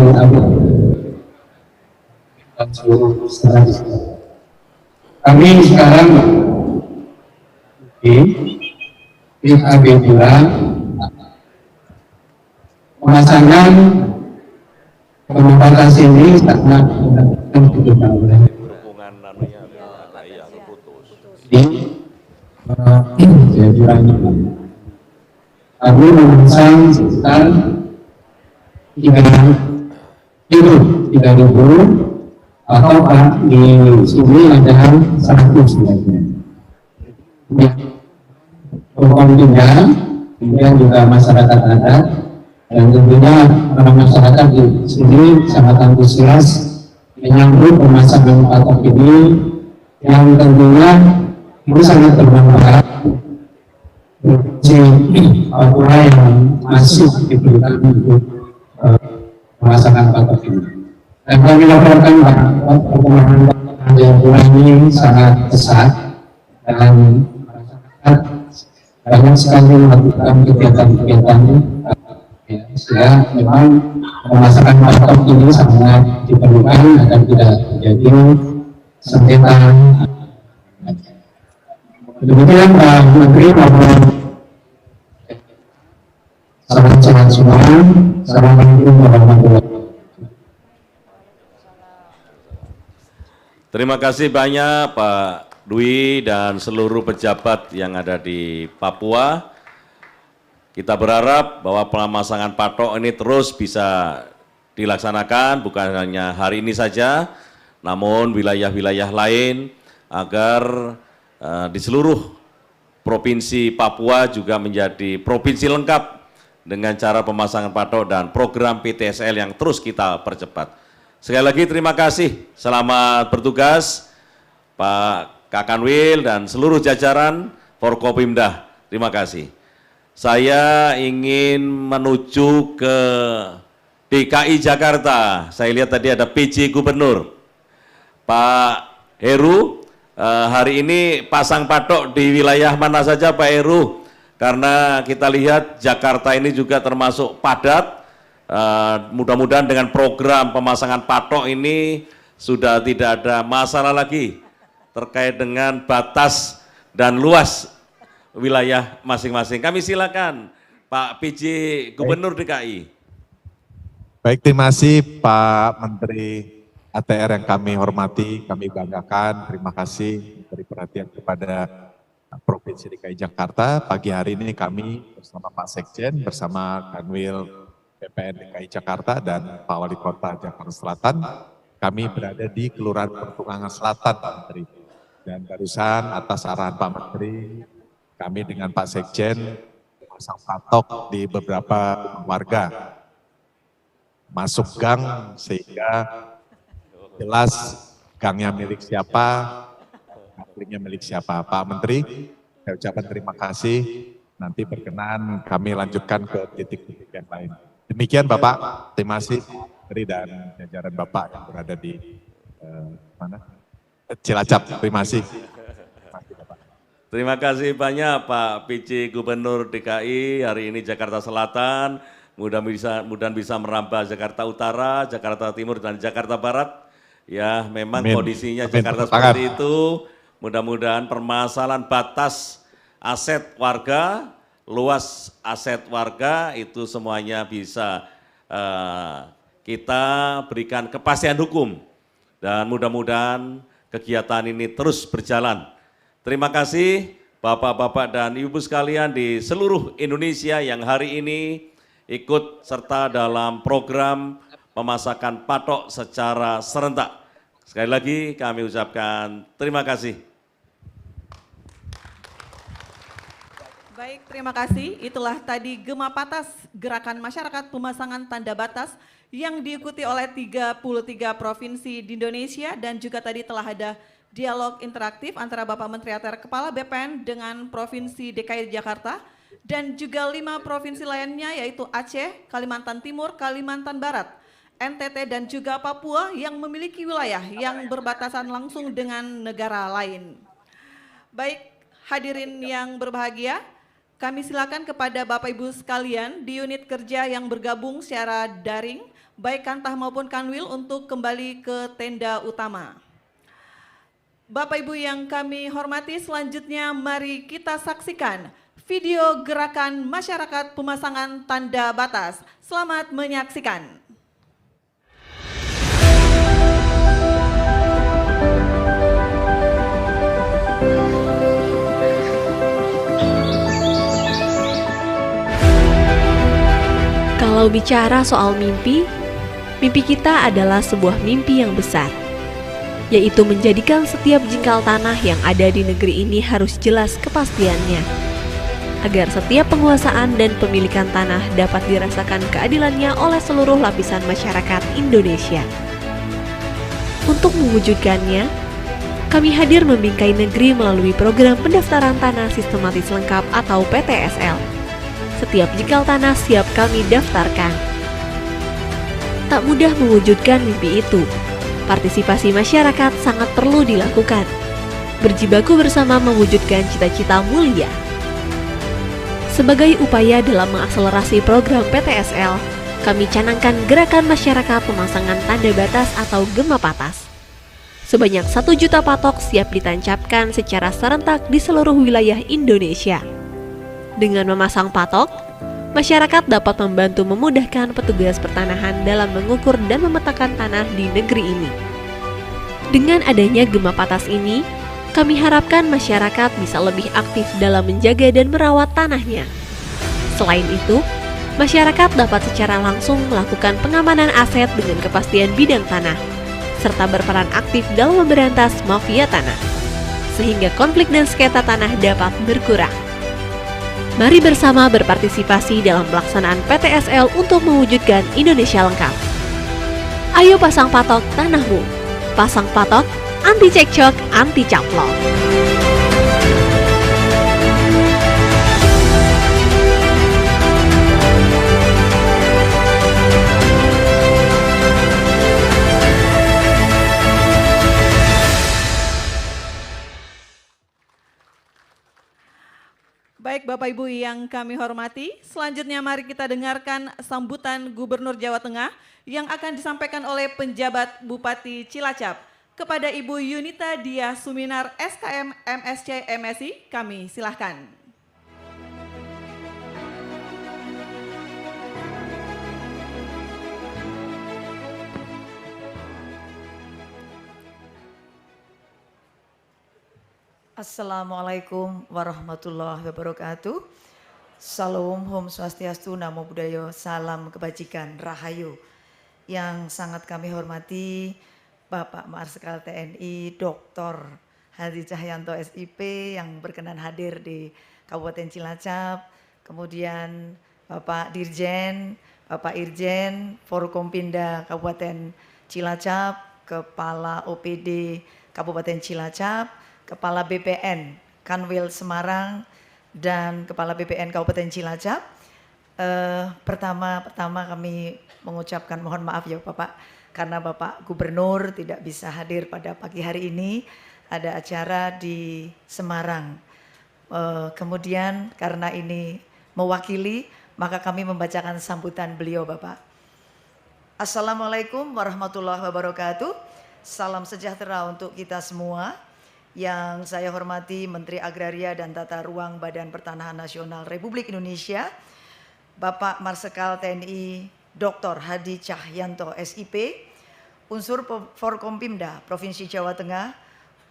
dan seluruh masyarakat. Kami sekarang di AB bulan pemasangan pembatas ini sangat dibutuhkan oleh kami memasang sekitar 3.000 atau Pak di sini ada 100 sebenarnya. Ya, hukum tinggal, kemudian juga masyarakat adat, dan tentunya para masyarakat di sini sangat antusias menyambut pemasangan patok ini yang tentunya ini sangat bermanfaat bagi Papua yang masih diberikan untuk pemasangan patok ini. Dan kami laporkan bahwa perkembangan Papua ini sangat pesat dan masyarakat banyak sekali melakukan kegiatan-kegiatan sehingga memang pemasangan patok ini sangat diperlukan agar tidak terjadi sengketa. Demikian Pak Menteri maupun salam sehat semua. Assalamualaikum warahmatullahi wabarakatuh. Terima kasih banyak Pak Dwi dan seluruh pejabat yang ada di Papua. Kita berharap bahwa pemasangan patok ini terus bisa dilaksanakan, bukan hanya hari ini saja, namun wilayah-wilayah lain, agar di seluruh provinsi Papua juga menjadi provinsi lengkap dengan cara pemasangan patok dan program PTSL yang terus kita percepat. Sekali lagi terima kasih, selamat bertugas Pak Kakanwil dan seluruh jajaran Forkopimda. Terima kasih. Saya ingin menuju ke DKI Jakarta. Saya lihat tadi ada PJ Gubernur. Pak Heru, hari ini pasang patok di wilayah mana saja Pak Heru? Karena kita lihat Jakarta ini juga termasuk padat. Mudah-mudahan dengan program pemasangan patok ini sudah tidak ada masalah lagi terkait dengan batas dan luas wilayah masing-masing. Kami silakan Pak PJ Gubernur DKI. Baik, terima kasih Pak Menteri ATR yang kami hormati, kami banggakan. Terima kasih beri perhatian kepada Provinsi DKI Jakarta. Pagi hari ini kami bersama Pak Sekjen, bersama Kanwil BPN DKI Jakarta dan Pak Wali Kota Jakarta Selatan. Kami berada di Kelurahan Pertungangan Selatan, Pak Menteri. Dan barusan atas arahan Pak Menteri, kami dengan Pak Sekjen pasang patok di beberapa warga. Masuk gang sehingga jelas gangnya milik siapa, miliknya milik siapa. Pak Menteri, saya ucapkan terima kasih. Nanti berkenan kami lanjutkan ke titik-titik yang lain. Demikian Bapak, terima kasih Menteri dan jajaran Bapak yang berada di Cilacap. Terima kasih. Terima kasih banyak Pak PJ Gubernur DKI hari ini Jakarta Selatan, mudah-mudahan bisa merambah Jakarta Utara, Jakarta Timur dan Jakarta Barat. Ya memang kondisinya Jakarta seperti itu, mudah-mudahan permasalahan batas aset warga, luas aset warga itu semuanya bisa kita berikan kepastian hukum dan mudah-mudahan kegiatan ini terus berjalan. Terima kasih Bapak-Bapak dan Ibu sekalian di seluruh Indonesia yang hari ini ikut serta dalam program pemasangan patok secara serentak. Sekali lagi kami ucapkan terima kasih. Baik, terima kasih. Itulah tadi Gema Patas, Gerakan Masyarakat Pemasangan Tanda Batas yang diikuti oleh 33 provinsi di Indonesia dan juga tadi telah ada dialog interaktif antara Bapak Menteri ATR Kepala BPN dengan Provinsi DKI Jakarta dan juga 5 provinsi lainnya yaitu Aceh, Kalimantan Timur, Kalimantan Barat, NTT dan juga Papua yang memiliki wilayah yang berbatasan langsung dengan negara lain. Baik, hadirin yang berbahagia, kami silakan kepada Bapak Ibu sekalian di unit kerja yang bergabung secara daring, baik Kantah maupun Kanwil untuk kembali ke tenda utama. Bapak Ibu yang kami hormati, selanjutnya mari kita saksikan video gerakan masyarakat pemasangan tanda batas. Selamat menyaksikan. Kalau bicara soal mimpi, mimpi kita adalah sebuah mimpi yang besar. yaitu menjadikan setiap jengkal tanah yang ada di negeri ini harus jelas kepastiannya, agar setiap penguasaan dan pemilikan tanah dapat dirasakan keadilannya oleh seluruh lapisan masyarakat Indonesia. Untuk mewujudkannya, kami hadir membingkai negeri melalui program pendaftaran tanah sistematis lengkap atau PTSL. Setiap jengkal tanah siap kami daftarkan. Tak mudah mewujudkan mimpi itu. Partisipasi masyarakat sangat perlu dilakukan. Berjibaku bersama mewujudkan cita-cita mulia. Sebagai upaya dalam mengakselerasi program PTSL, kami canangkan gerakan masyarakat pemasangan tanda batas atau gema patas. Sebanyak 1 juta patok siap ditancapkan secara serentak di seluruh wilayah Indonesia. Dengan memasang patok, masyarakat dapat membantu memudahkan petugas pertanahan dalam mengukur dan memetakan tanah di negeri ini. Dengan adanya gema patas ini, kami harapkan masyarakat bisa lebih aktif dalam menjaga dan merawat tanahnya. Selain itu, masyarakat dapat secara langsung melakukan pengamanan aset dengan kepastian bidang tanah, serta berperan aktif dalam memberantas mafia tanah, sehingga konflik dan sengketa tanah dapat berkurang. Mari bersama berpartisipasi dalam pelaksanaan PTSL untuk mewujudkan Indonesia lengkap. Ayo pasang patok tanahmu. Pasang patok, anti cekcok, anti caplok. Baik Bapak Ibu yang kami hormati, selanjutnya mari kita dengarkan sambutan Gubernur Jawa Tengah yang akan disampaikan oleh penjabat Bupati Cilacap. Kepada Ibu Yunita Dia Suminar SKM MSC MSI, kami silahkan. Assalamualaikum warahmatullahi wabarakatuh. Salam, Om Swastiastu, Namo Buddhaya, salam kebajikan, Rahayu. Yang sangat kami hormati Bapak Marsikal TNI Dr. Hadi Cahyanto SIP yang berkenan hadir di Kabupaten Cilacap. Kemudian Bapak Dirjen, Bapak Irjen, Forkompinda Kabupaten Cilacap, Kepala OPD Kabupaten Cilacap, Kepala BPN Kanwil Semarang, dan Kepala BPN Kabupaten Cilacap. Pertama kami mengucapkan mohon maaf ya Bapak, karena Bapak Gubernur tidak bisa hadir pada pagi hari ini, ada acara di Semarang. Kemudian karena ini mewakili, maka kami membacakan sambutan beliau Bapak. Assalamualaikum warahmatullahi wabarakatuh. Salam sejahtera untuk kita semua. Yang saya hormati Menteri Agraria dan Tata Ruang Badan Pertanahan Nasional Republik Indonesia, Bapak Marsikal TNI Dr. Hadi Cahyanto SIP, unsur Forkompimda Provinsi Jawa Tengah,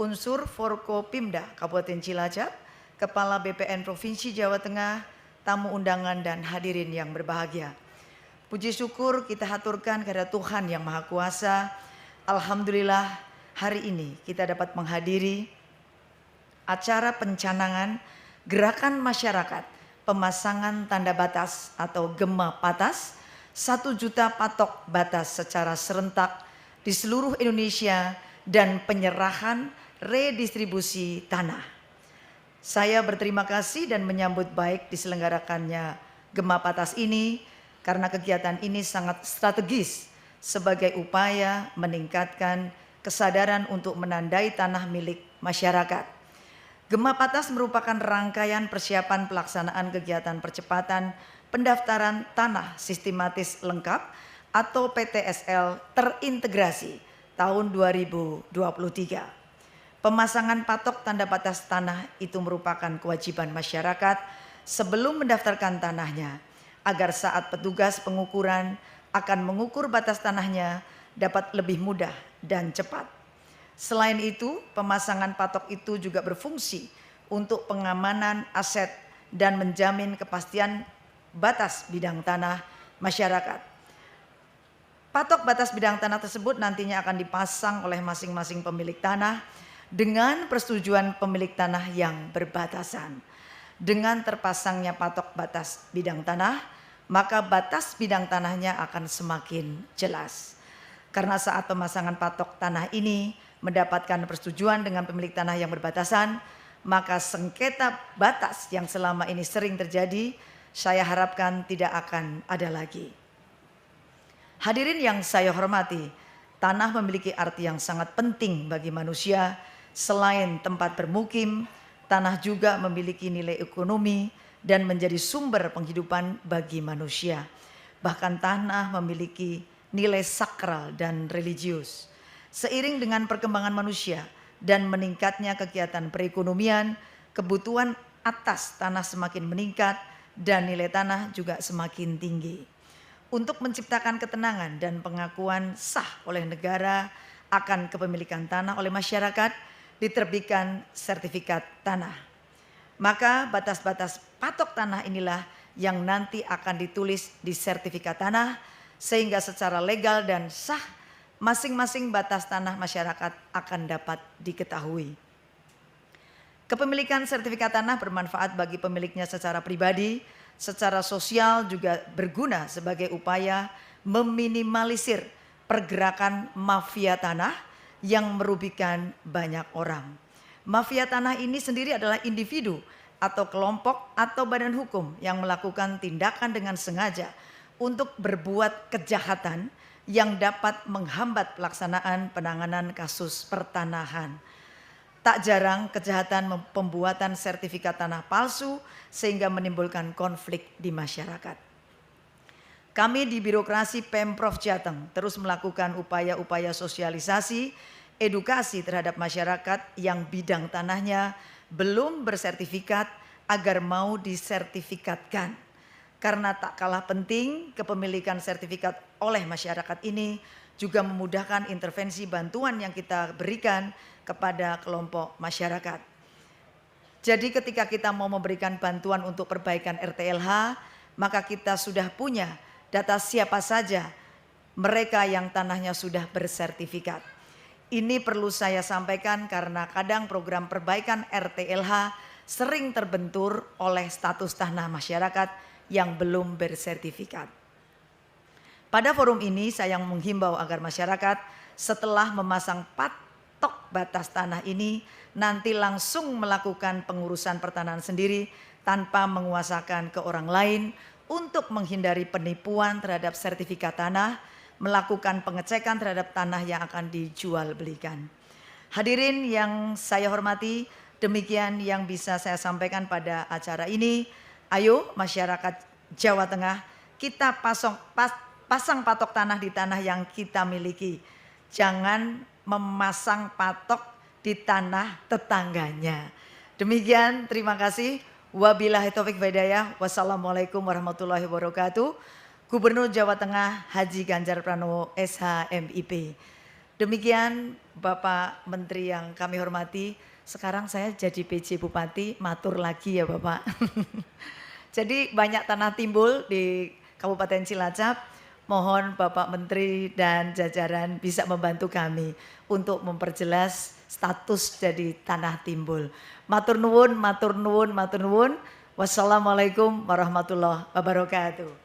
unsur Forkopimda Kabupaten Cilacap, Kepala BPN Provinsi Jawa Tengah, tamu undangan dan hadirin yang berbahagia. Puji syukur kita haturkan kepada Tuhan Yang Maha Kuasa. Alhamdulillah, hari ini kita dapat menghadiri acara pencanangan gerakan masyarakat pemasangan tanda batas atau gema patas 1 juta patok batas secara serentak di seluruh Indonesia dan penyerahan redistribusi tanah. Saya berterima kasih dan menyambut baik diselenggarakannya gema patas ini karena kegiatan ini sangat strategis sebagai upaya meningkatkan kesadaran untuk menandai tanah milik masyarakat. Gema patas merupakan rangkaian persiapan pelaksanaan kegiatan percepatan pendaftaran tanah sistematis lengkap atau PTSL terintegrasi tahun 2023. Pemasangan patok tanda batas tanah itu merupakan kewajiban masyarakat sebelum mendaftarkan tanahnya agar saat petugas pengukuran akan mengukur batas tanahnya dapat lebih mudah dan cepat. Selain itu, pemasangan patok itu juga berfungsi untuk pengamanan aset dan menjamin kepastian batas bidang tanah masyarakat. Patok batas bidang tanah tersebut nantinya akan dipasang oleh masing-masing pemilik tanah dengan persetujuan pemilik tanah yang berbatasan. Dengan terpasangnya patok batas bidang tanah, maka batas bidang tanahnya akan semakin jelas. Karena saat pemasangan patok tanah ini mendapatkan persetujuan dengan pemilik tanah yang berbatasan, maka sengketa batas yang selama ini sering terjadi, saya harapkan tidak akan ada lagi. Hadirin yang saya hormati, tanah memiliki arti yang sangat penting bagi manusia. Selain tempat bermukim, tanah juga memiliki nilai ekonomi dan menjadi sumber penghidupan bagi manusia. Bahkan tanah memiliki nilai sakral dan religius. Seiring dengan perkembangan manusia dan meningkatnya kegiatan perekonomian, kebutuhan atas tanah semakin meningkat dan nilai tanah juga semakin tinggi. Untuk menciptakan ketenangan dan pengakuan sah oleh negara akan kepemilikan tanah oleh masyarakat, diterbitkan sertifikat tanah. Maka batas-batas patok tanah inilah yang nanti akan ditulis di sertifikat tanah, sehingga secara legal dan sah masing-masing batas tanah masyarakat akan dapat diketahui. Kepemilikan sertifikat tanah bermanfaat bagi pemiliknya secara pribadi, secara sosial juga berguna sebagai upaya meminimalisir pergerakan mafia tanah yang merugikan banyak orang. Mafia tanah ini sendiri adalah individu atau kelompok atau badan hukum yang melakukan tindakan dengan sengaja untuk berbuat kejahatan yang dapat menghambat pelaksanaan penanganan kasus pertanahan. Tak jarang kejahatan pembuatan sertifikat tanah palsu sehingga menimbulkan konflik di masyarakat. Kami di birokrasi Pemprov Jateng terus melakukan upaya-upaya sosialisasi, edukasi terhadap masyarakat yang bidang tanahnya belum bersertifikat agar mau disertifikatkan. Karena tak kalah penting, kepemilikan sertifikat oleh masyarakat ini juga memudahkan intervensi bantuan yang kita berikan kepada kelompok masyarakat. Jadi ketika kita mau memberikan bantuan untuk perbaikan RTLH, maka kita sudah punya data siapa saja mereka yang tanahnya sudah bersertifikat. Ini perlu saya sampaikan karena kadang program perbaikan RTLH sering terbentur oleh status tanah masyarakat yang belum bersertifikat. Pada forum ini saya menghimbau agar masyarakat setelah memasang patok batas tanah ini nanti langsung melakukan pengurusan pertanahan sendiri tanpa menguasakan ke orang lain untuk menghindari penipuan terhadap sertifikat tanah, melakukan pengecekan terhadap tanah yang akan dijual belikan. Hadirin yang saya hormati, demikian yang bisa saya sampaikan pada acara ini. Ayo masyarakat Jawa Tengah, kita pasang patok tanah di tanah yang kita miliki. Jangan memasang patok di tanah tetangganya. Demikian, terima kasih. Wabillahi taufik wal hidayah. Wassalamualaikum warahmatullahi wabarakatuh. Gubernur Jawa Tengah Haji Ganjar Pranowo SH.MIP. Demikian Bapak Menteri yang kami hormati. Sekarang saya jadi PJ Bupati, matur lagi ya Bapak. Jadi banyak tanah timbul di Kabupaten Cilacap. Mohon Bapak Menteri dan jajaran bisa membantu kami untuk memperjelas status jadi tanah timbul. Matur nuwun, matur nuwun, matur nuwun. Wassalamualaikum warahmatullahi wabarakatuh.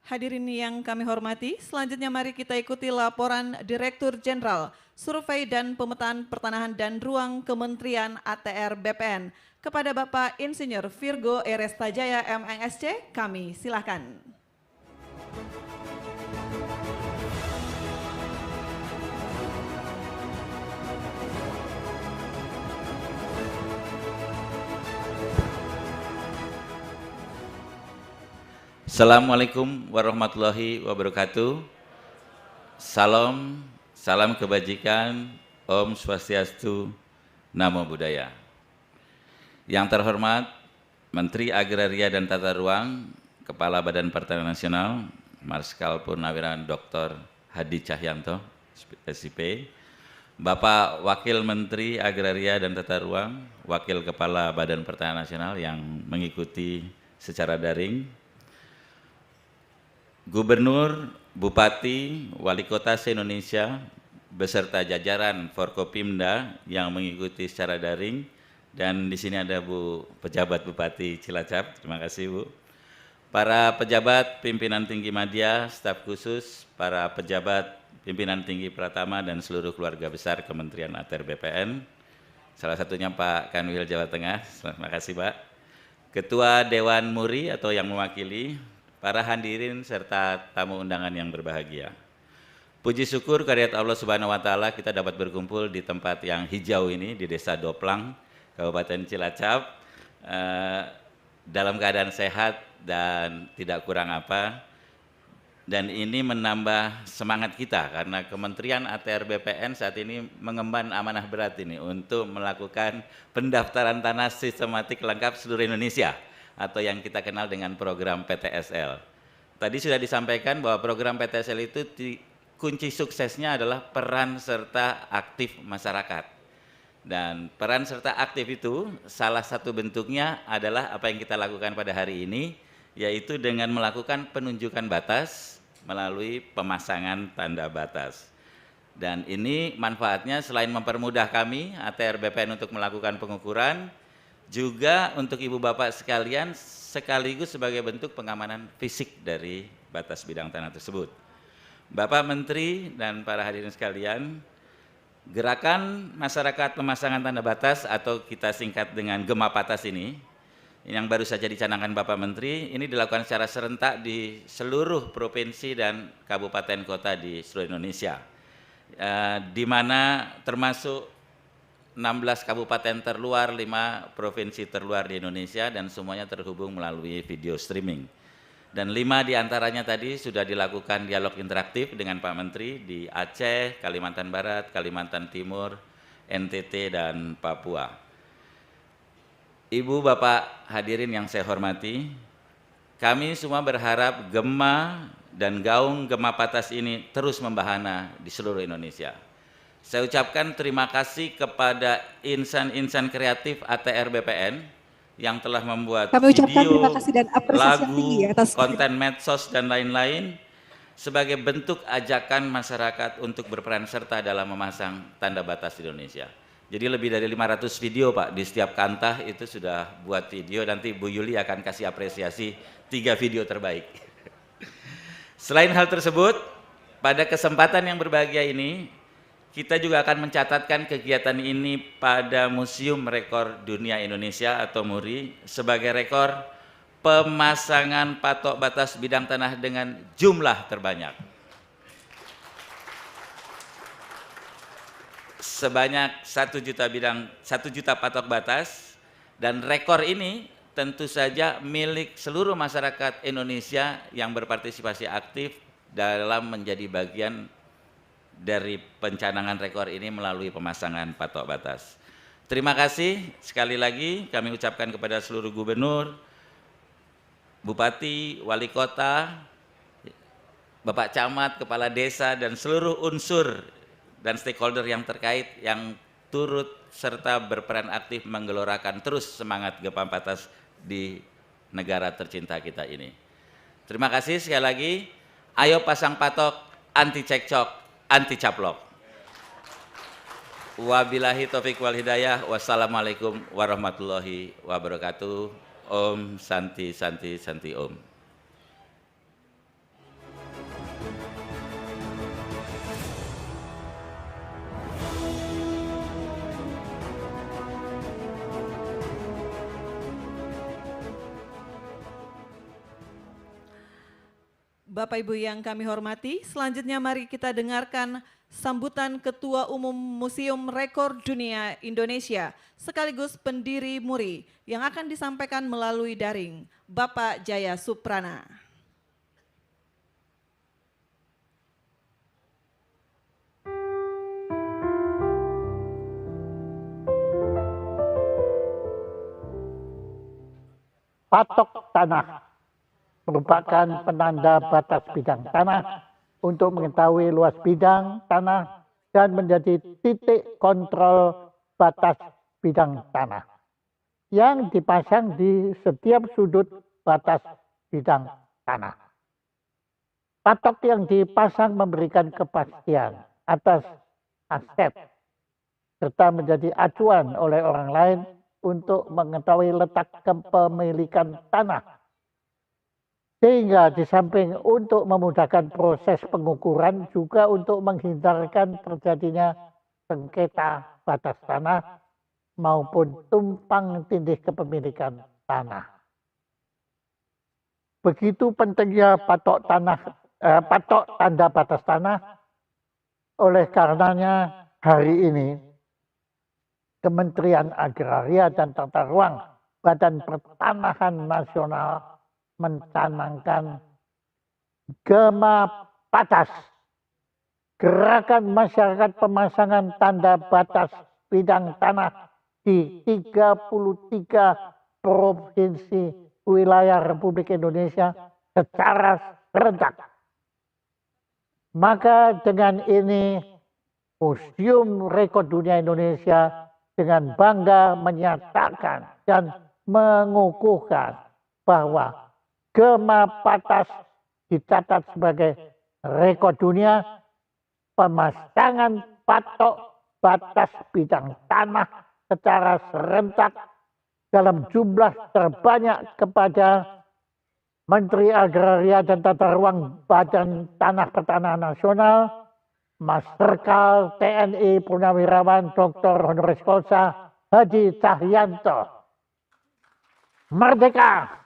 Hadirin yang kami hormati, selanjutnya mari kita ikuti laporan Direktur Jenderal Survei dan Pemetaan Pertanahan dan Ruang Kementerian ATR BPN kepada Bapak Insinyur Virgo Erestajaya MNSC. Kami silakan. Assalamualaikum warahmatullahi wabarakatuh. Salam, salam kebajikan, Om Swastiastu, Namo Buddhaya. Yang terhormat Menteri Agraria dan Tata Ruang, Kepala Badan Pertanahan Nasional, Marskal Purnawirawan Dr. Hadi Cahyanto, SIP, Bapak Wakil Menteri Agraria dan Tata Ruang, Wakil Kepala Badan Pertanahan Nasional yang mengikuti secara daring, Gubernur, Bupati, Wali Kota se-Indonesia, beserta jajaran Forkopimda yang mengikuti secara daring, dan di sini ada Bu Pejabat Bupati Cilacap, terima kasih Bu. Para pejabat pimpinan tinggi media, staf khusus, para pejabat pimpinan tinggi Pratama dan seluruh keluarga besar Kementerian ATR BPN, salah satunya Pak Kanwil Jawa Tengah, terima kasih Pak. Ketua Dewan Muri atau yang mewakili, para hadirin serta tamu undangan yang berbahagia. Puji syukur kehadirat Allah Subhanahu wa taala kita dapat berkumpul di tempat yang hijau ini di Desa Doplang, Kabupaten Cilacap, dalam keadaan sehat dan tidak kurang apa. Dan ini menambah semangat kita karena Kementerian ATR BPN saat ini mengemban amanah berat ini untuk melakukan pendaftaran tanah sistematik lengkap seluruh Indonesia atau yang kita kenal dengan program PTSL. Tadi sudah disampaikan bahwa program PTSL itu kunci suksesnya adalah peran serta aktif masyarakat. Dan peran serta aktif itu salah satu bentuknya adalah apa yang kita lakukan pada hari ini, yaitu dengan melakukan penunjukan batas melalui pemasangan tanda batas. Dan ini manfaatnya selain mempermudah kami ATR BPN untuk melakukan pengukuran, juga untuk ibu bapak sekalian sekaligus sebagai bentuk pengamanan fisik dari batas bidang tanah tersebut. Bapak Menteri dan para hadirin sekalian, gerakan masyarakat pemasangan tanda batas atau kita singkat dengan Gemapatas ini, yang baru saja dicanangkan Bapak Menteri, ini dilakukan secara serentak di seluruh provinsi dan kabupaten kota di seluruh Indonesia, di mana termasuk 16 kabupaten terluar, 5 provinsi terluar di Indonesia, dan semuanya terhubung melalui video streaming. Dan 5 diantaranya tadi sudah dilakukan dialog interaktif dengan Pak Menteri di Aceh, Kalimantan Barat, Kalimantan Timur, NTT, dan Papua. Ibu, Bapak hadirin yang saya hormati, kami semua berharap Gema dan gaung Gemapatas ini terus membahana di seluruh Indonesia. Saya ucapkan terima kasih kepada insan-insan kreatif ATR BPN yang telah membuat video, lagu, konten medsos, dan lain-lain sebagai bentuk ajakan masyarakat untuk berperan serta dalam memasang tanda batas di Indonesia. Jadi lebih dari 500 video Pak, di setiap kantah itu sudah buat video, nanti Bu Yuli akan kasih apresiasi 3 video terbaik. Selain hal tersebut, pada kesempatan yang berbahagia ini, kita juga akan mencatatkan kegiatan ini pada Museum Rekor Dunia Indonesia atau MURI sebagai rekor pemasangan patok batas bidang tanah dengan jumlah terbanyak. Sebanyak 1 juta patok batas, dan rekor ini tentu saja milik seluruh masyarakat Indonesia yang berpartisipasi aktif dalam menjadi bagian dari pencanangan rekor ini melalui pemasangan patok batas. Terima kasih sekali lagi kami ucapkan kepada seluruh gubernur, bupati, wali kota, Bapak Camat, kepala desa, dan seluruh unsur dan stakeholder yang terkait yang turut serta berperan aktif menggelorakan terus semangat Gemapatas di negara tercinta kita ini. Terima kasih sekali lagi. Ayo pasang patok, anti cekcok, anti caplok. Wabillahi taufiq wal hidayah. Wassalamualaikum warahmatullahi wabarakatuh. Om Santi Santi Santi Om. Bapak Ibu yang kami hormati, selanjutnya mari kita dengarkan sambutan Ketua Umum Museum Rekor Dunia Indonesia sekaligus pendiri MURI yang akan disampaikan melalui daring, Bapak Jaya Suprana. Patok tanah merupakan penanda batas bidang tanah untuk mengetahui luas bidang tanah dan menjadi titik kontrol batas bidang tanah yang dipasang di setiap sudut batas bidang tanah. Patok yang dipasang memberikan kepastian atas aset serta menjadi acuan oleh orang lain untuk mengetahui letak kepemilikan tanah. Sehingga di samping untuk memudahkan proses pengukuran juga untuk menghindarkan terjadinya sengketa batas tanah maupun tumpang tindih kepemilikan tanah. Begitu pentingnya patok tanda batas tanah. Oleh karenanya hari ini Kementerian Agraria dan Tata Ruang Badan Pertanahan Nasional mencanangkan Gema Patas, gerakan masyarakat pemasangan tanda batas bidang tanah di 33 provinsi wilayah Republik Indonesia secara serentak. Maka dengan ini Museum Rekor Dunia Indonesia dengan bangga menyatakan dan mengukuhkan bahwa Gema Patas dicatat sebagai rekor dunia pemasangan patok batas bidang tanah secara serentak dalam jumlah terbanyak kepada Menteri Agraria dan Tata Ruang Badan Tanah Pertanahan Nasional, Marsikal TNI Purnawirawan Dr. Honoris Causa Hadi Cahyanto. Merdeka!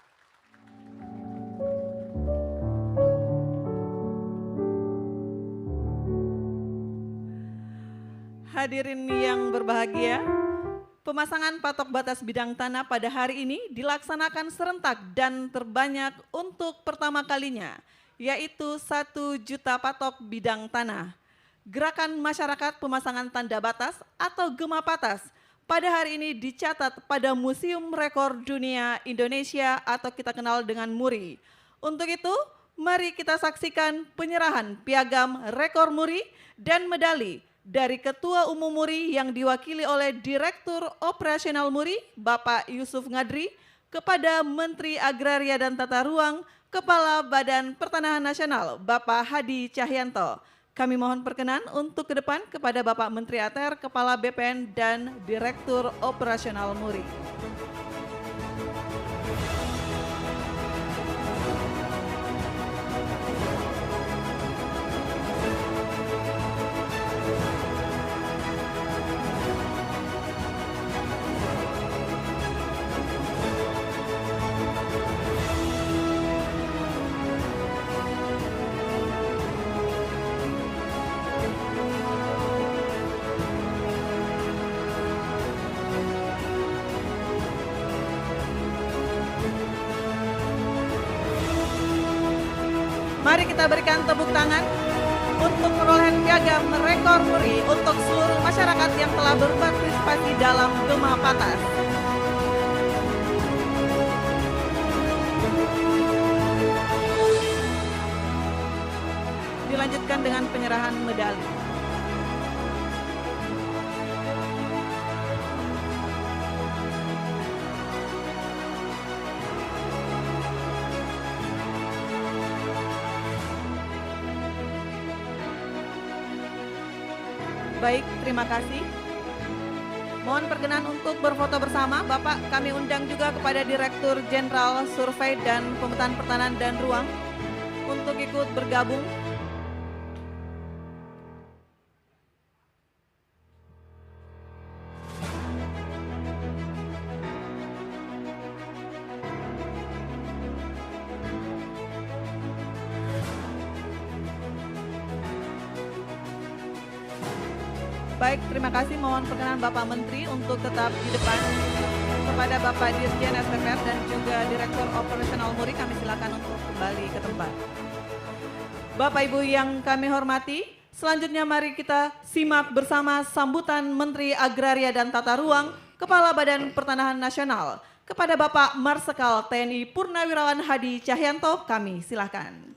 Hadirin yang berbahagia, pemasangan patok batas bidang tanah pada hari ini dilaksanakan serentak dan terbanyak untuk pertama kalinya, yaitu 1 juta patok bidang tanah. Gerakan masyarakat pemasangan tanda batas atau Gema Patas pada hari ini dicatat pada Museum Rekor Dunia Indonesia atau kita kenal dengan MURI. Untuk itu, mari kita saksikan penyerahan piagam rekor MURI dan medali dari Ketua Umum MURI yang diwakili oleh Direktur Operasional MURI, Bapak Yusuf Ngadri, kepada Menteri Agraria dan Tata Ruang, Kepala Badan Pertanahan Nasional, Bapak Hadi Cahyanto. Kami mohon perkenan untuk ke depan kepada Bapak Menteri ATR, Kepala BPN, dan Direktur Operasional MURI. Mari kita berikan tepuk tangan untuk perolehan piagam rekor MURI untuk seluruh masyarakat yang telah berpartisipasi dalam Gema Patas. Dilanjutkan dengan penyerahan medali. Baik, terima kasih. Mohon perkenan untuk berfoto bersama. Bapak, kami undang juga kepada Direktur Jenderal Survei dan Pemetaan Pertanahan dan Ruang untuk ikut bergabung. Baik, terima kasih. Mohon perkenan Bapak Menteri untuk tetap di depan. Kepada Bapak Dirjen SPPR dan juga Direktur Operasional MURI, kami silakan untuk kembali ke tempat. Bapak Ibu yang kami hormati, selanjutnya mari kita simak bersama sambutan Menteri Agraria dan Tata Ruang, Kepala Badan Pertanahan Nasional. Kepada Bapak Marsikal TNI Purnawirawan Hadi Cahyanto, kami silakan.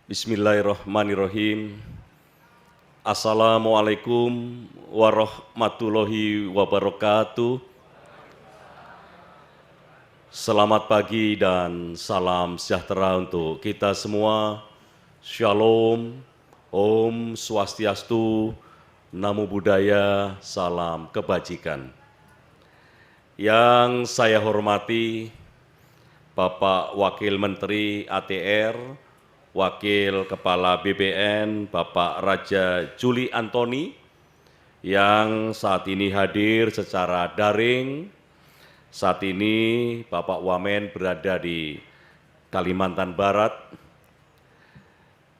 Bismillahirrahmanirrahim. Assalamualaikum warahmatullahi wabarakatuh. Selamat pagi dan salam sejahtera untuk kita semua. Shalom, Om Swastiastu, Namo Buddhaya, salam kebajikan. Yang saya hormati Bapak Wakil Menteri ATR, Wakil Kepala BPN Bapak Raja Juli Antoni yang saat ini hadir secara daring. Saat ini Bapak Wamen berada di Kalimantan Barat.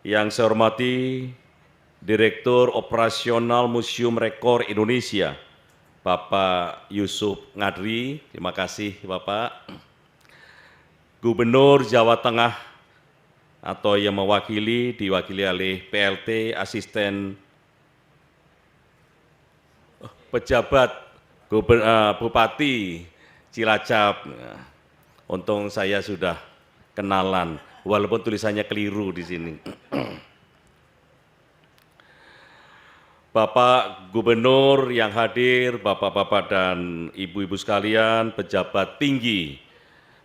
Yang saya hormati Direktur Operasional Museum Rekor Indonesia Bapak Yusuf Ngadri, terima kasih Bapak. Gubernur Jawa Tengah atau yang mewakili, diwakili oleh PLT, Asisten Pejabat Bupati Cilacap. Untung saya sudah kenalan, walaupun tulisannya keliru di sini. Bapak Gubernur yang hadir, Bapak-bapak dan Ibu-ibu sekalian, pejabat tinggi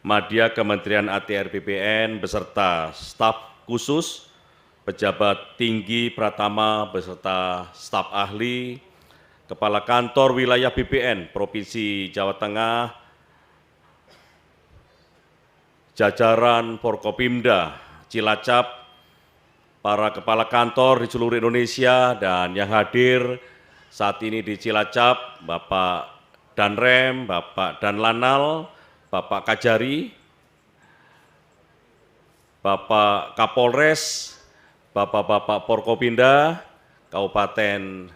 Madya Kementerian ATR BPN beserta staf khusus, pejabat tinggi Pratama beserta staf ahli, Kepala Kantor Wilayah BPN Provinsi Jawa Tengah, jajaran Forkopimda Cilacap, para kepala kantor di seluruh Indonesia, dan yang hadir saat ini di Cilacap, Bapak Danrem, Bapak Danlanal, Bapak Kajari, Bapak Kapolres, Bapak-bapak Forkopimda Kabupaten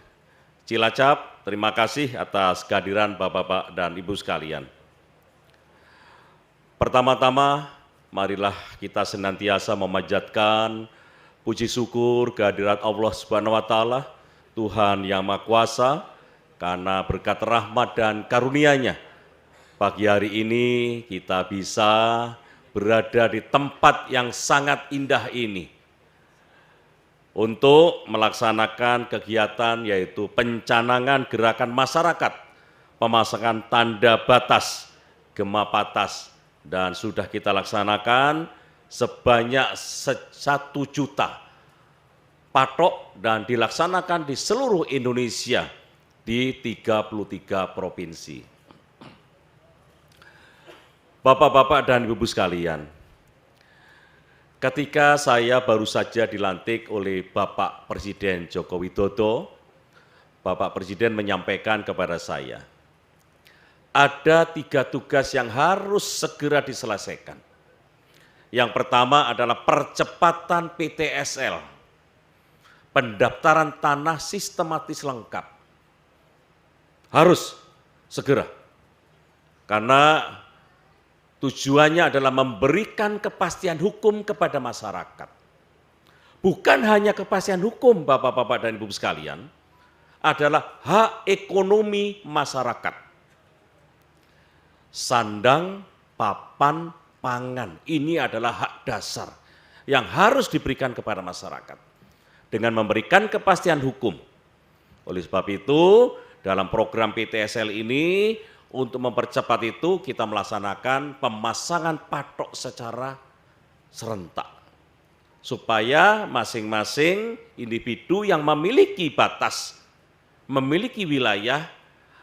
Cilacap, terima kasih atas kehadiran Bapak-bapak dan Ibu sekalian. Pertama-tama, marilah kita senantiasa memanjatkan puji syukur kehadirat Allah Subhanahu wa Ta'ala, Tuhan yang Maha Kuasa, karena berkat rahmat dan karunia-Nya. Pagi hari ini kita bisa berada di tempat yang sangat indah ini untuk melaksanakan kegiatan yaitu pencanangan gerakan masyarakat, pemasangan tanda batas, gema patas, dan sudah kita laksanakan sebanyak 1 juta patok dan dilaksanakan di seluruh Indonesia di 33 provinsi. Bapak-bapak dan ibu-ibu sekalian, ketika saya baru saja dilantik oleh Bapak Presiden Joko Widodo, Bapak Presiden menyampaikan kepada saya, ada 3 tugas yang harus segera diselesaikan. Yang pertama adalah percepatan PTSL, pendaftaran tanah sistematis lengkap. Harus segera, karena tujuannya adalah memberikan kepastian hukum kepada masyarakat. Bukan hanya kepastian hukum, Bapak-bapak dan Ibu sekalian, adalah hak ekonomi masyarakat. Sandang, papan, pangan, ini adalah hak dasar yang harus diberikan kepada masyarakat dengan memberikan kepastian hukum. Oleh sebab itu, dalam program PTSL ini, untuk mempercepat itu kita melaksanakan pemasangan patok secara serentak, supaya masing-masing individu yang memiliki batas, memiliki wilayah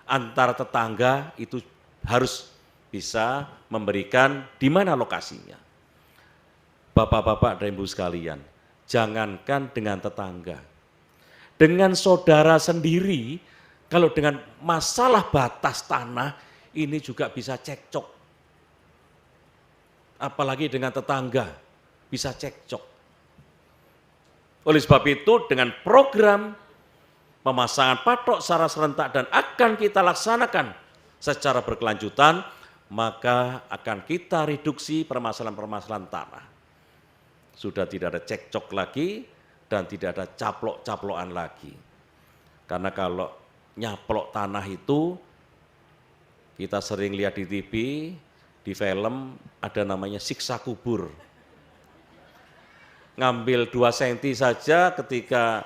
antar tetangga itu harus bisa memberikan di mana lokasinya. Bapak-bapak dan ibu sekalian, jangankan dengan tetangga, dengan saudara sendiri, kalau dengan masalah batas tanah ini juga bisa cekcok. Apalagi dengan tetangga bisa cekcok. Oleh sebab itu dengan program pemasangan patok secara serentak dan akan kita laksanakan secara berkelanjutan, maka akan kita reduksi permasalahan-permasalahan tanah. Sudah tidak ada cekcok lagi dan tidak ada caplok-caplokan lagi. Karena kalau nyaplok tanah itu, kita sering lihat di TV, di film, ada namanya siksa kubur. ngambil 2 cm saja ketika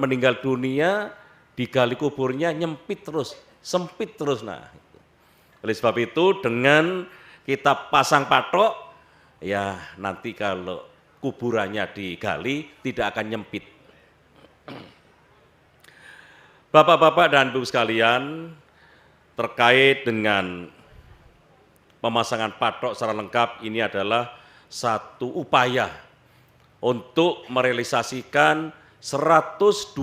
meninggal dunia, digali kuburnya nyempit terus, sempit terus. Nah, oleh sebab itu dengan kita pasang patok, ya nanti kalau kuburannya digali tidak akan nyempit. Bapak-bapak dan ibu sekalian, terkait dengan pemasangan patok secara lengkap, ini adalah satu upaya untuk merealisasikan 126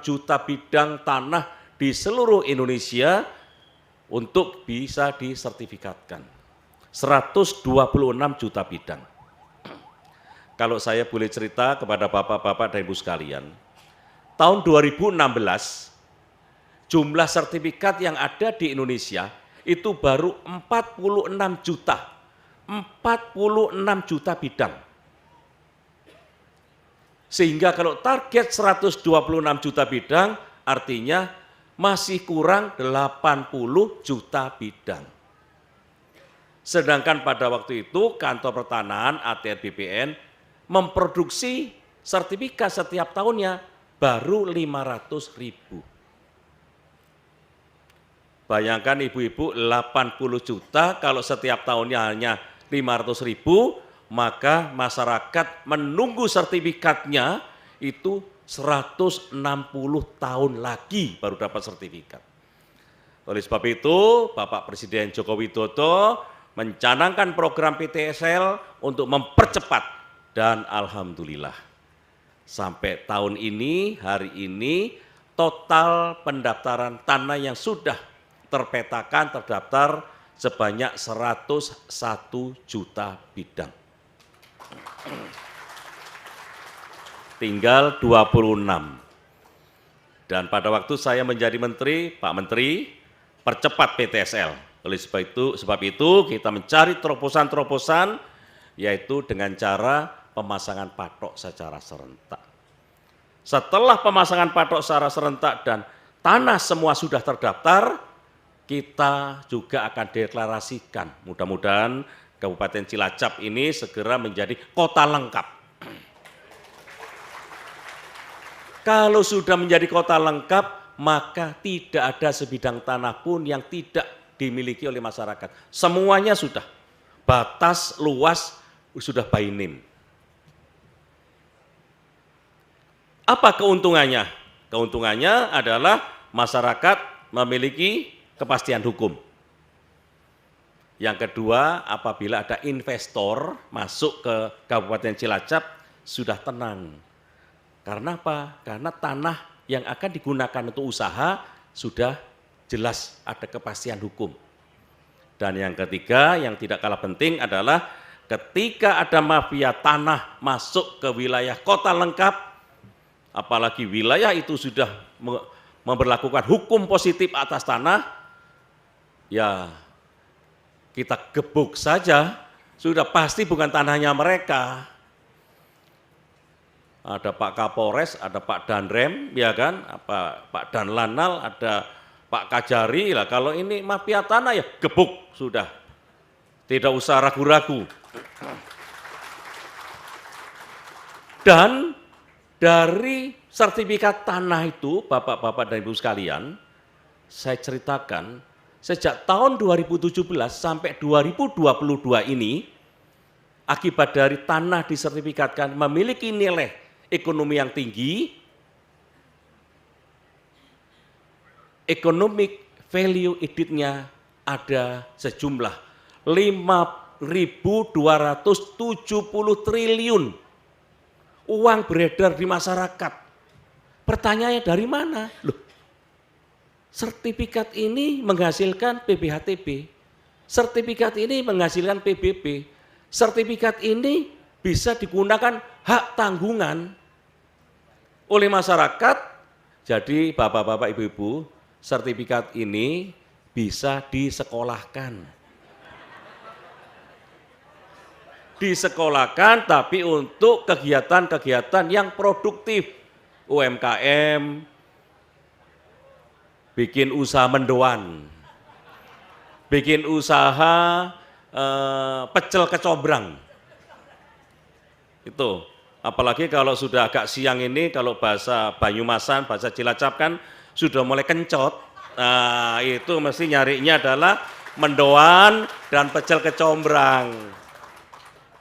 juta bidang tanah di seluruh Indonesia untuk bisa disertifikatkan. 126 juta bidang. Kalau saya boleh cerita kepada bapak-bapak dan ibu sekalian, tahun 2016 jumlah sertifikat yang ada di Indonesia itu baru 46 juta. 46 juta bidang. Sehingga kalau target 126 juta bidang, artinya masih kurang 80 juta bidang. Sedangkan pada waktu itu kantor pertanahan ATR BPN memproduksi sertifikat setiap tahunnya baru 500.000. Bayangkan ibu-ibu 80 juta kalau setiap tahunnya hanya 500.000, maka masyarakat menunggu sertifikatnya itu 160 tahun lagi baru dapat sertifikat. Oleh sebab itu, Bapak Presiden Joko Widodo mencanangkan program PTSL untuk mempercepat, dan alhamdulillah sampai tahun ini, hari ini, total pendaftaran tanah yang sudah terpetakan, terdaftar sebanyak 101 juta bidang. Tinggal 26. Dan pada waktu saya menjadi menteri, Pak Menteri, percepat PTSL. Oleh sebab itu kita mencari terobosan-terobosan, yaitu dengan cara pemasangan patok secara serentak. Setelah pemasangan patok secara serentak dan tanah semua sudah terdaftar, kita juga akan deklarasikan. Mudah-mudahan Kabupaten Cilacap ini segera menjadi kota lengkap. Kalau sudah menjadi kota lengkap, maka tidak ada sebidang tanah pun yang tidak dimiliki oleh masyarakat. Semuanya sudah, batas luas sudah by name. Apa keuntungannya? Keuntungannya adalah masyarakat memiliki kepastian hukum. Yang kedua, apabila ada investor masuk ke Kabupaten Cilacap, sudah tenang. Karena apa? Karena tanah yang akan digunakan untuk usaha sudah jelas ada kepastian hukum. Dan yang ketiga, yang tidak kalah penting adalah ketika ada mafia tanah masuk ke wilayah kota lengkap, apalagi wilayah itu sudah memberlakukan hukum positif atas tanah, ya kita gebuk saja, sudah pasti bukan tanahnya mereka. Ada Pak Kapolres, ada Pak Danrem, ya kan, Pak Danlanal, ada Pak Kajari. Lah kalau ini mafia tanah ya gebuk sudah, tidak usah ragu-ragu. Dan dari sertifikat tanah itu, Bapak-bapak dan Ibu sekalian, saya ceritakan sejak tahun 2017 sampai 2022 ini, akibat dari tanah disertifikatkan memiliki nilai ekonomi yang tinggi, economic value added-nya ada sejumlah 5.270 triliun uang beredar di masyarakat. Pertanyaannya dari mana? Loh, sertifikat ini menghasilkan PBHTB, sertifikat ini menghasilkan PBB, sertifikat ini bisa digunakan hak tanggungan oleh masyarakat. Jadi bapak-bapak, ibu-ibu, sertifikat ini bisa disekolahkan. Disekolahkan tapi untuk kegiatan-kegiatan yang produktif. UMKM, bikin usaha mendoan, bikin usaha pecel kecombrang. Itu Apalagi kalau sudah agak siang ini, kalau bahasa Banyumasan, bahasa Cilacap kan sudah mulai kencot. Nah, itu mesti nyarinya adalah mendoan dan pecel kecombrang.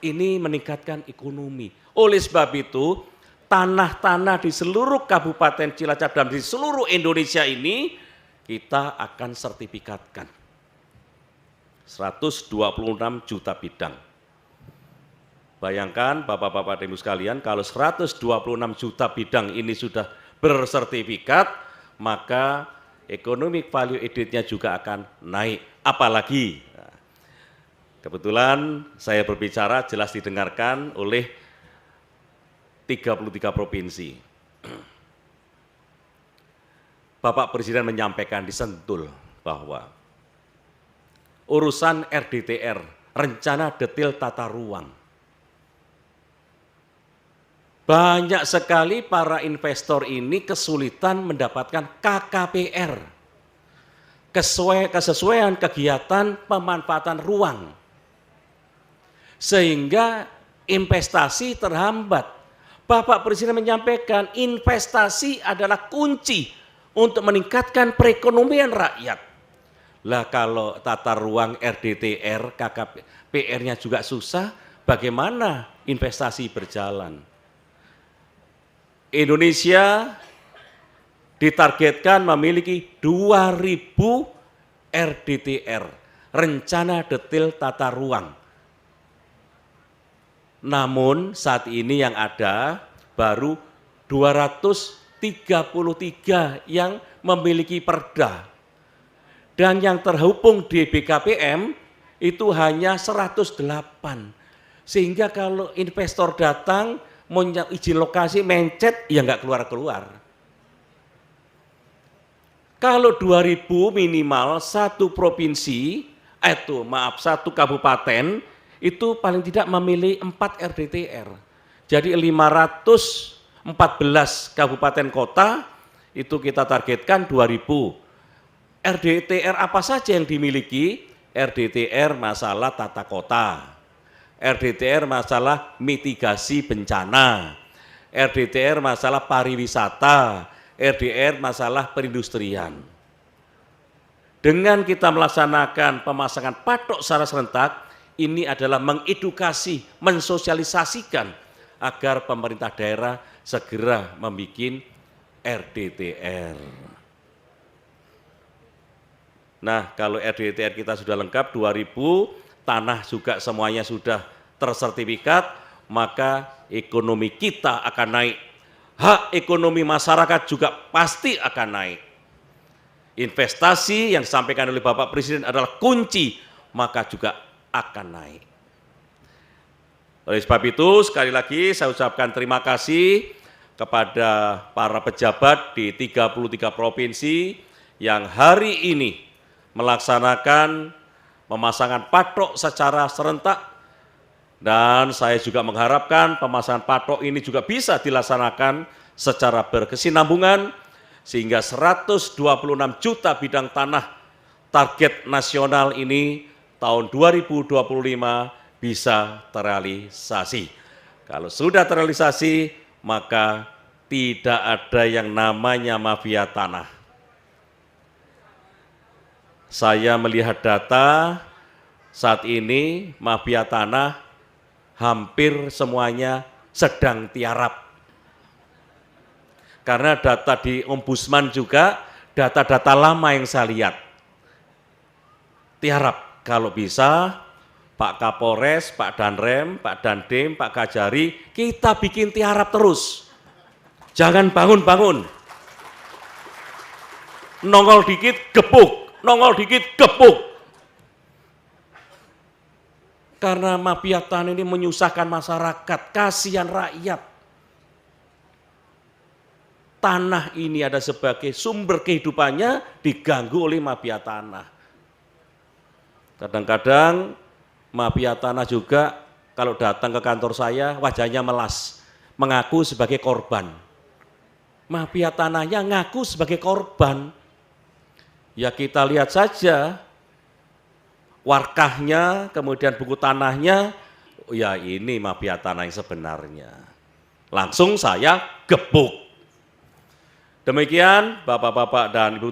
Ini meningkatkan ekonomi. Oleh sebab itu, tanah-tanah di seluruh Kabupaten Cilacap dan di seluruh Indonesia ini kita akan sertifikatkan. 126 juta bidang. Bayangkan Bapak-Bapak dan Ibu sekalian, kalau 126 juta bidang ini sudah bersertifikat, maka economic value added-nya juga akan naik. Apalagi, kebetulan saya berbicara jelas didengarkan oleh 33 provinsi. Bapak Presiden menyampaikan di Sentul bahwa urusan RDTR, rencana detail tata ruang, banyak sekali para investor ini kesulitan mendapatkan KKPR, kesesuaian kegiatan pemanfaatan ruang, sehingga investasi terhambat. Bapak Presiden menyampaikan investasi adalah kunci untuk meningkatkan perekonomian rakyat. Lah kalau tata ruang RDTR, KKPR-nya juga susah, bagaimana investasi berjalan? Indonesia ditargetkan memiliki 2000 RDTR, rencana detail tata ruang. Namun saat ini yang ada baru 233 yang memiliki perda. Dan yang terhubung di BKPM itu hanya 108. Sehingga kalau investor datang mau izin lokasi mencet, ya nggak keluar-keluar. Kalau 2000 minimal satu provinsi, satu kabupaten, itu paling tidak memilih 4 RDTR. Jadi 514 kabupaten kota, itu kita targetkan 2000. RDTR apa saja yang dimiliki? RDTR masalah tata kota, RDTR masalah mitigasi bencana, RDTR masalah pariwisata, RDTR masalah perindustrian. Dengan kita melaksanakan pemasangan patok secara serentak, ini adalah mengedukasi, mensosialisasikan agar pemerintah daerah segera membuat RDTR. Nah, kalau RDTR kita sudah lengkap 2000, tanah juga semuanya sudah tersertifikat, maka ekonomi kita akan naik. Hak ekonomi masyarakat juga pasti akan naik. Investasi yang disampaikan oleh Bapak Presiden adalah kunci, maka juga akan naik. Oleh sebab itu, sekali lagi saya ucapkan terima kasih kepada para pejabat di 33 provinsi yang hari ini melaksanakan pemasangan patok secara serentak, dan saya juga mengharapkan pemasangan patok ini juga bisa dilaksanakan secara berkesinambungan sehingga 126 juta bidang tanah target nasional ini tahun 2025 bisa terrealisasi. Kalau sudah terrealisasi, maka tidak ada yang namanya mafia tanah. Saya melihat data saat ini mafia tanah hampir semuanya sedang tiarap. Karena data di Ombudsman juga, data-data lama yang saya lihat. Tiarap. Kalau bisa, Pak Kapolres, Pak Danrem, Pak Dandim, Pak Kajari, kita bikin tiarap terus. Jangan bangun-bangun. Nongol dikit, gebuk. Nongol dikit, gebuk. Karena mafia tanah ini menyusahkan masyarakat, kasihan rakyat. Tanah ini ada sebagai sumber kehidupannya diganggu oleh mafia tanah. Kadang-kadang mafia tanah juga kalau datang ke kantor saya wajahnya melas, mengaku sebagai korban. Mafia tanahnya ngaku sebagai korban. Ya kita lihat saja warkahnya, kemudian buku tanahnya, ya ini mafia tanah yang sebenarnya. Langsung saya gebuk. Demikian Bapak-bapak dan Ibu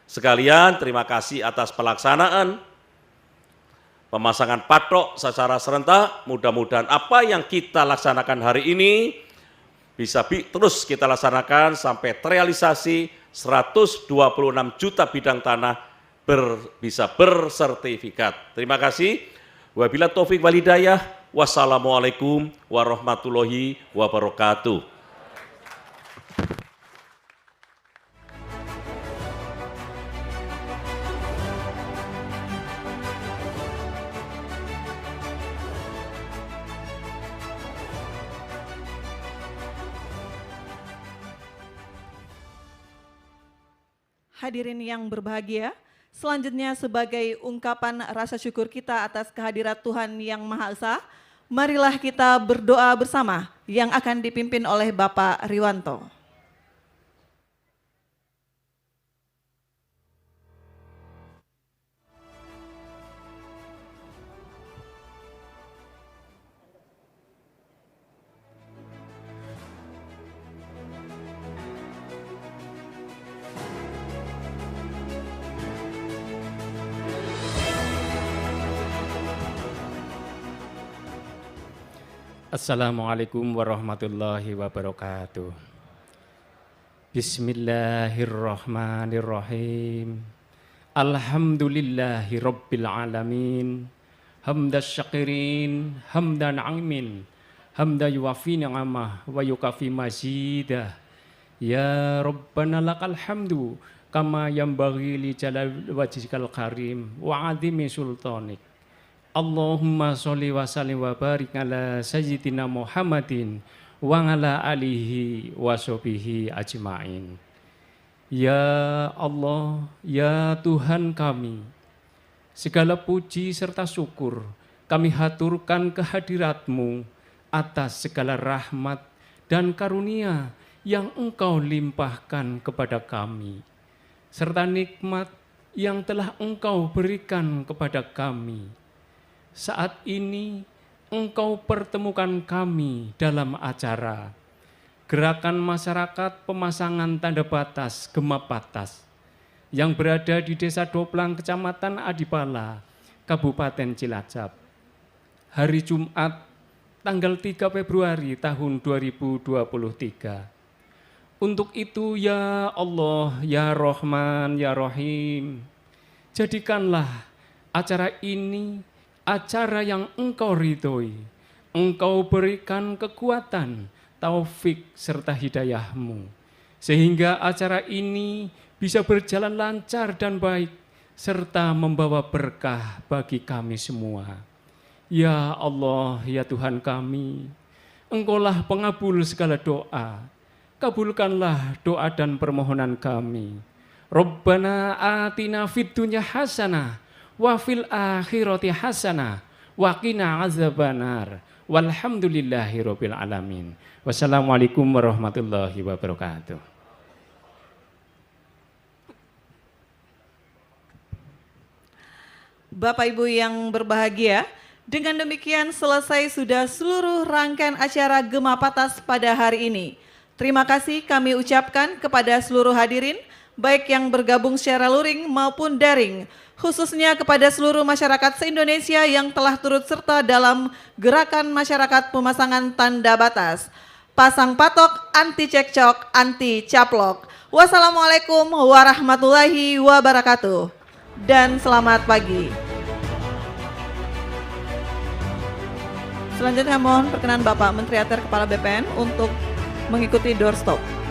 sekalian, terima kasih atas pelaksanaan pemasangan patok secara serentak. Mudah-mudahan apa yang kita laksanakan hari ini bisa terus kita laksanakan sampai terrealisasi 126 juta bidang tanah bisa bersertifikat. Terima kasih. Wabillahi taufik wal hidayah. Wassalamualaikum warahmatullahi wabarakatuh. Hadirin yang berbahagia, selanjutnya sebagai ungkapan rasa syukur kita atas kehadirat Tuhan Yang Maha Esa, marilah kita berdoa bersama yang akan dipimpin oleh Bapak Riwanto. Assalamualaikum warahmatullahi wabarakatuh. Bismillahirrahmanirrahim. Alhamdulillahi rabbil alamin. Hamdas syakirin, hamdan amin. Hamda yuwafi ni'amah wa yukafi mazidah. Ya Rabbana lakal hamdu kama yambaghi li jalal wajhikal karim wa azimi sultanik. Allahumma sholli wa sallim wa barik ala sayyidina Muhammadin wa ala alihi wa sahbihi ajma'in. Ya Allah, ya Tuhan kami, segala puji serta syukur kami haturkan kehadirat-Mu atas segala rahmat dan karunia yang Engkau limpahkan kepada kami, serta nikmat yang telah Engkau berikan kepada kami. Saat ini Engkau pertemukan kami dalam acara Gerakan Masyarakat Pemasangan Tanda Batas Gemapatas yang berada di Desa Doplang, Kecamatan Adipala, Kabupaten Cilacap. Hari Jumat, tanggal 3 Februari tahun 2023. Untuk itu ya Allah, ya Rahman, ya Rahim, jadikanlah acara ini acara yang Engkau ridhoi, Engkau berikan kekuatan, taufik serta hidayah-Mu, sehingga acara ini bisa berjalan lancar dan baik, serta membawa berkah bagi kami semua. Ya Allah, ya Tuhan kami, Engkaulah pengabul segala doa, kabulkanlah doa dan permohonan kami. Rabbana atina fid dunya hasanah wa fil akhirati hasanah wa qina azabannar walhamdulillahirabbil alamin. Wassalamualaikum warahmatullahi wabarakatuh. Bapak Ibu yang berbahagia, dengan demikian selesai sudah seluruh rangkaian acara Gemapatas pada hari ini. Terima kasih kami ucapkan kepada seluruh hadirin, baik yang bergabung secara luring maupun daring, khususnya kepada seluruh masyarakat se-Indonesia yang telah turut serta dalam Gerakan Masyarakat Pemasangan Tanda Batas. Pasang patok, anti cekcok, anti caplok. Wassalamualaikum warahmatullahi wabarakatuh. Dan selamat pagi. Selanjutnya mohon perkenan Bapak Menteri ATR Kepala BPN untuk mengikuti doorstop.